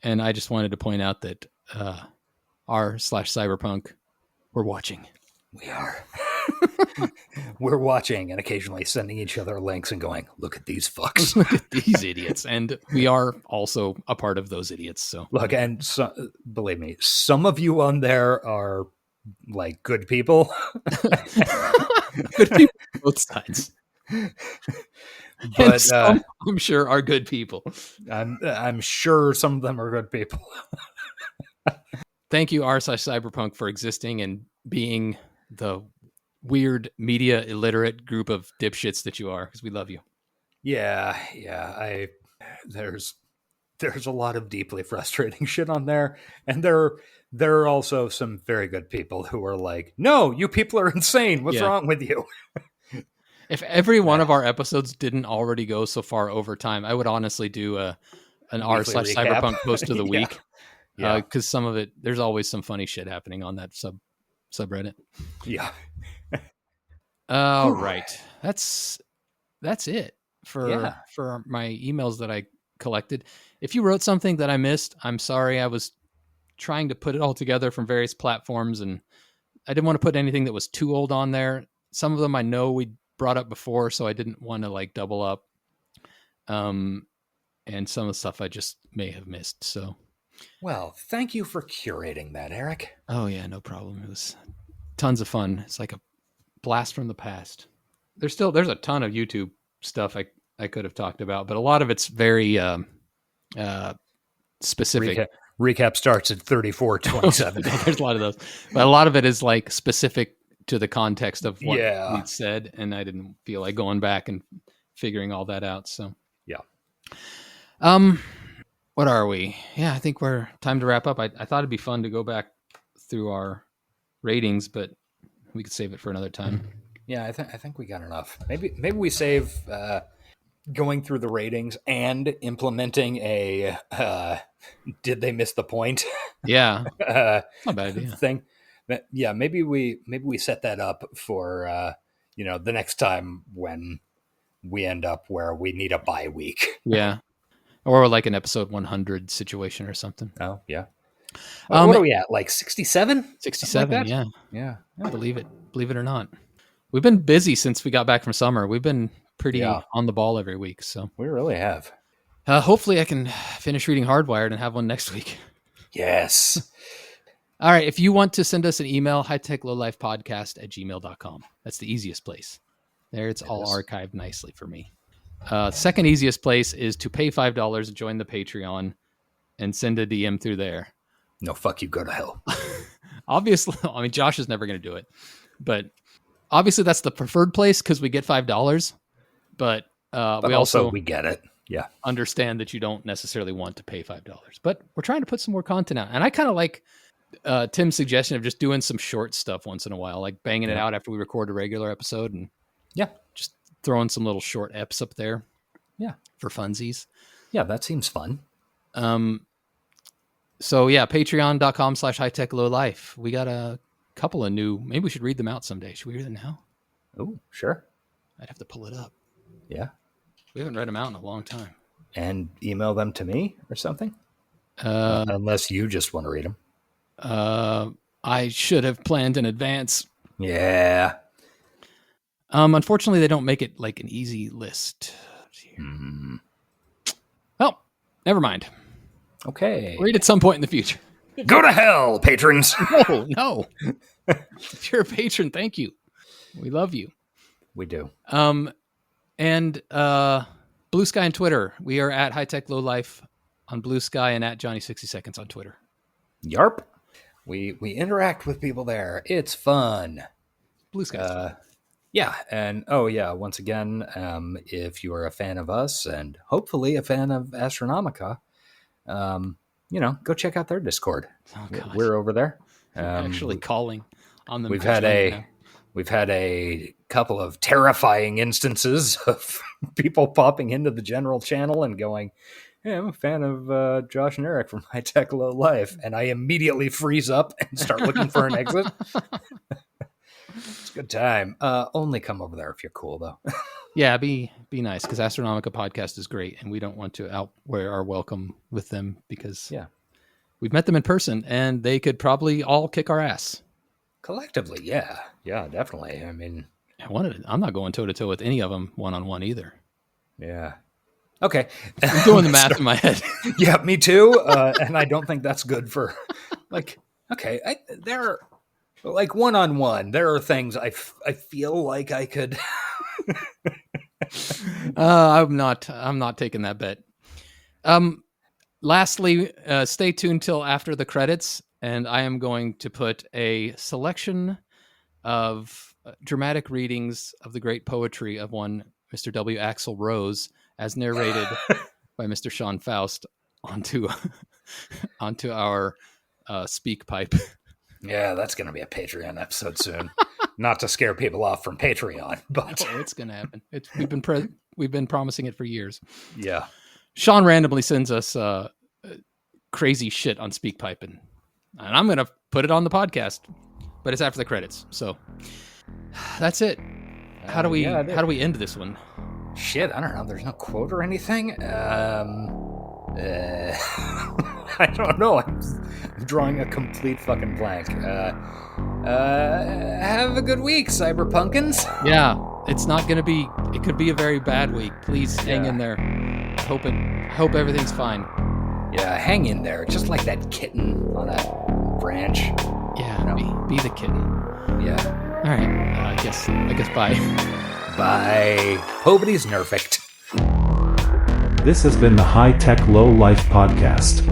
And I just wanted to point out that r/cyberpunk, we're watching. We are. We're watching and occasionally sending each other links and going, look at these fucks. Look at these idiots. And we are also a part of those idiots. So look, and believe me, some of you on there are like good people. Good people on both sides. But some, I'm sure are good people. I'm sure some of them are good people. Thank you, r/cyberpunk, for existing and being the weird media illiterate group of dipshits that you are, because we love you. Yeah. There's a lot of deeply frustrating shit on there, and there are also some very good people who are like, no, you people are insane. What's wrong with you? If every one of our episodes didn't already go so far over time, I would honestly do an r/cyberpunk post of the week. Yeah, because some of it, there's always some funny shit happening on that subreddit. Yeah. All right, that's it for my emails that I collected. If you wrote something that I missed, I'm sorry. I was trying to put it all together from various platforms, and I didn't want to put anything that was too old on there. Some of them I know we brought up before, so I didn't want to like double up. And some of the stuff I just may have missed. So, well, thank you for curating that, Eric. Oh yeah, no problem. It was tons of fun. It's like a blast from the past. There's a ton of YouTube stuff I could have talked about, but a lot of it's very specific. Recap starts at 34:27. There's a lot of those, but a lot of it is like specific to the context of what we said, and I didn't feel like going back and figuring all that out. So yeah. What are we? Yeah, I think we're time to wrap up. I thought it'd be fun to go back through our ratings, but we could save it for another time. Yeah, I think we got enough. Maybe we save going through the ratings and implementing a did they miss the point? Yeah, not a bad idea. Thing. Yeah, maybe we set that up for the next time when we end up where we need a bye week. Yeah, or like an episode 100 situation or something. Oh yeah. What are we at? Like 67? 67. Like yeah. I believe it or not. We've been busy since we got back from summer. We've been pretty on the ball every week. So we really have. Hopefully I can finish reading Hardwired and have one next week. Yes. All right. If you want to send us an email, hightechlowlifepodcast@gmail.com. That's the easiest place. There, it's all archived nicely for me. Second easiest place is to pay $5 and join the Patreon and send a DM through there. No, fuck you, go to hell. Obviously, I mean, Josh is never going to do it, but obviously that's the preferred place because we get $5, but we also get it. Yeah. Understand that you don't necessarily want to pay $5, but we're trying to put some more content out. And I kind of like Tim's suggestion of just doing some short stuff once in a while, like banging it out after we record a regular episode and just throwing some little short eps up there. Yeah. For funsies. Yeah. That seems fun. So yeah, patreon.com/hightechlowlife. We got a couple of new, maybe we should read them out someday. Should we read them now? Oh, sure. I'd have to pull it up. Yeah. We haven't read them out in a long time. And email them to me or something? Unless you just want to read them. I should have planned in advance. Yeah. Unfortunately, they don't make it like an easy list. Well, never mind. Okay. Read at some point in the future. Go to hell, patrons. No. If you're a patron, thank you. We love you. We do. And Bluesky and Twitter. We are at High Tech Low Life on Bluesky and at Johnny 60 Seconds on Twitter. Yarp. We interact with people there. It's fun. Bluesky. Yeah, and once again, if you are a fan of us and hopefully a fan of Astronomica, go check out their Discord. Oh, God. We're over there. Actually calling on them. We've had a couple of terrifying instances of people popping into the general channel and going, "Hey, I'm a fan of Josh and Eric from High Tech Low Life," and I immediately freeze up and start looking for an exit. It's a good time. Only come over there if you're cool, though. Yeah, be nice, because Astronomica podcast is great, and we don't want to outwear our welcome with them, because we've met them in person, and they could probably all kick our ass. Collectively, yeah, definitely. I mean, I'm not going toe to toe with any of them one-on-one either. Yeah. Okay. I'm doing the math in my head. Yeah, me too. And I don't think that's good for, there, like one-on-one, there are things I feel like I could. I'm not taking that bet. Lastly, stay tuned till after the credits, and I am going to put a selection of dramatic readings of the great poetry of one Mr. W. Axl Rose, as narrated by Mr. Sean Faust, onto our speak pipe. Yeah, that's going to be a Patreon episode soon. Not to scare people off from Patreon, but it's going to happen. We've been promising it for years. Yeah. Sean randomly sends us crazy shit on SpeakPipe, and I'm going to put it on the podcast, but it's after the credits. So that's it. How do we end this one? Shit, I don't know. There's no quote or anything. I don't know. I'm drawing a complete fucking blank. Have a good week, Cyberpunkins. Yeah, it's not going to be. It could be a very bad week. Please hang in there. Hope everything's fine. Yeah, hang in there. Just like that kitten on that branch. Yeah, be the kitten. Yeah. All right. I guess bye. Bye. Nobody's nerfect. This has been the High Tech Low Life podcast.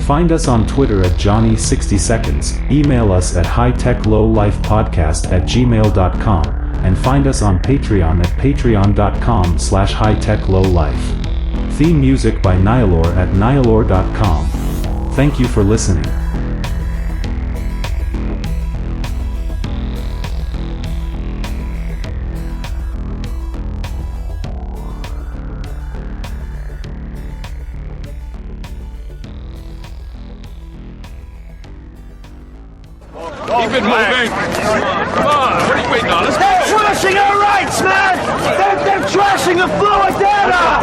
Find us on Twitter at Johnny60seconds, email us at hightechlowlifepodcast@gmail.com, and find us on Patreon at patreon.com/hightechlowlife. Theme music by Nihilor at nihilor.com. Thank you for listening. Keep it moving. Come on, what are you waiting on? Let's go. They're trashing our rights, man! They're trashing the fluid data!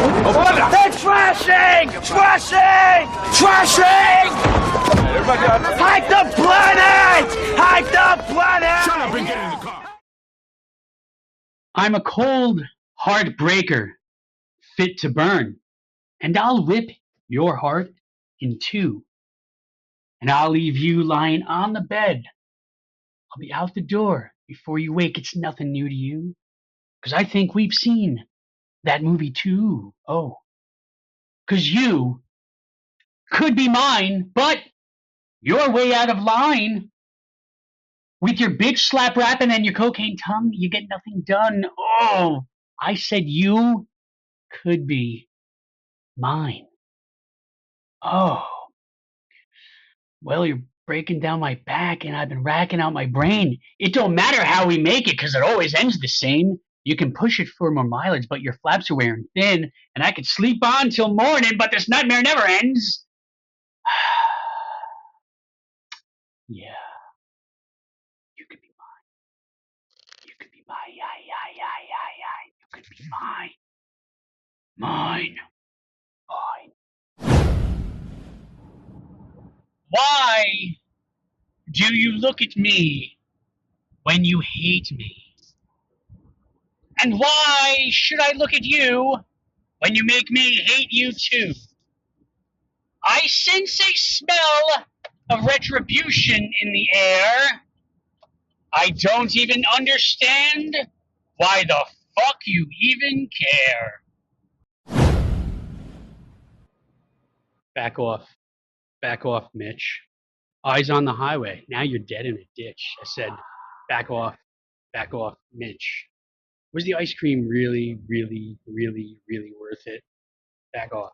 They're trashing! Everybody out there. Hike the planet! Shut up and get in the car. I'm a cold heartbreaker, fit to burn, and I'll rip your heart in two. And I'll leave you lying on the bed. I'll be out the door before you wake. It's nothing new to you. Because I think we've seen that movie too. Oh. Because you could be mine, but you're way out of line. With your bitch slap rapping and your cocaine tongue, you get nothing done. Oh, I said you could be mine. Oh. Well, you're breaking down my back, and I've been racking out my brain. It don't matter how we make it, because it always ends the same. You can push it for more mileage, but your flaps are wearing thin, and I could sleep on till morning, but this nightmare never ends. Yeah. You could be mine. You could be mine. Yeah. You could be mine. Mine. Why do you look at me when you hate me? And why should I look at you when you make me hate you too? I sense a smell of retribution in the air. I don't even understand why the fuck you even care. Back off, Mitch. Eyes on the highway. Now you're dead in a ditch. I said, back off, Mitch. Was the ice cream really, really, really, really worth it? Back off.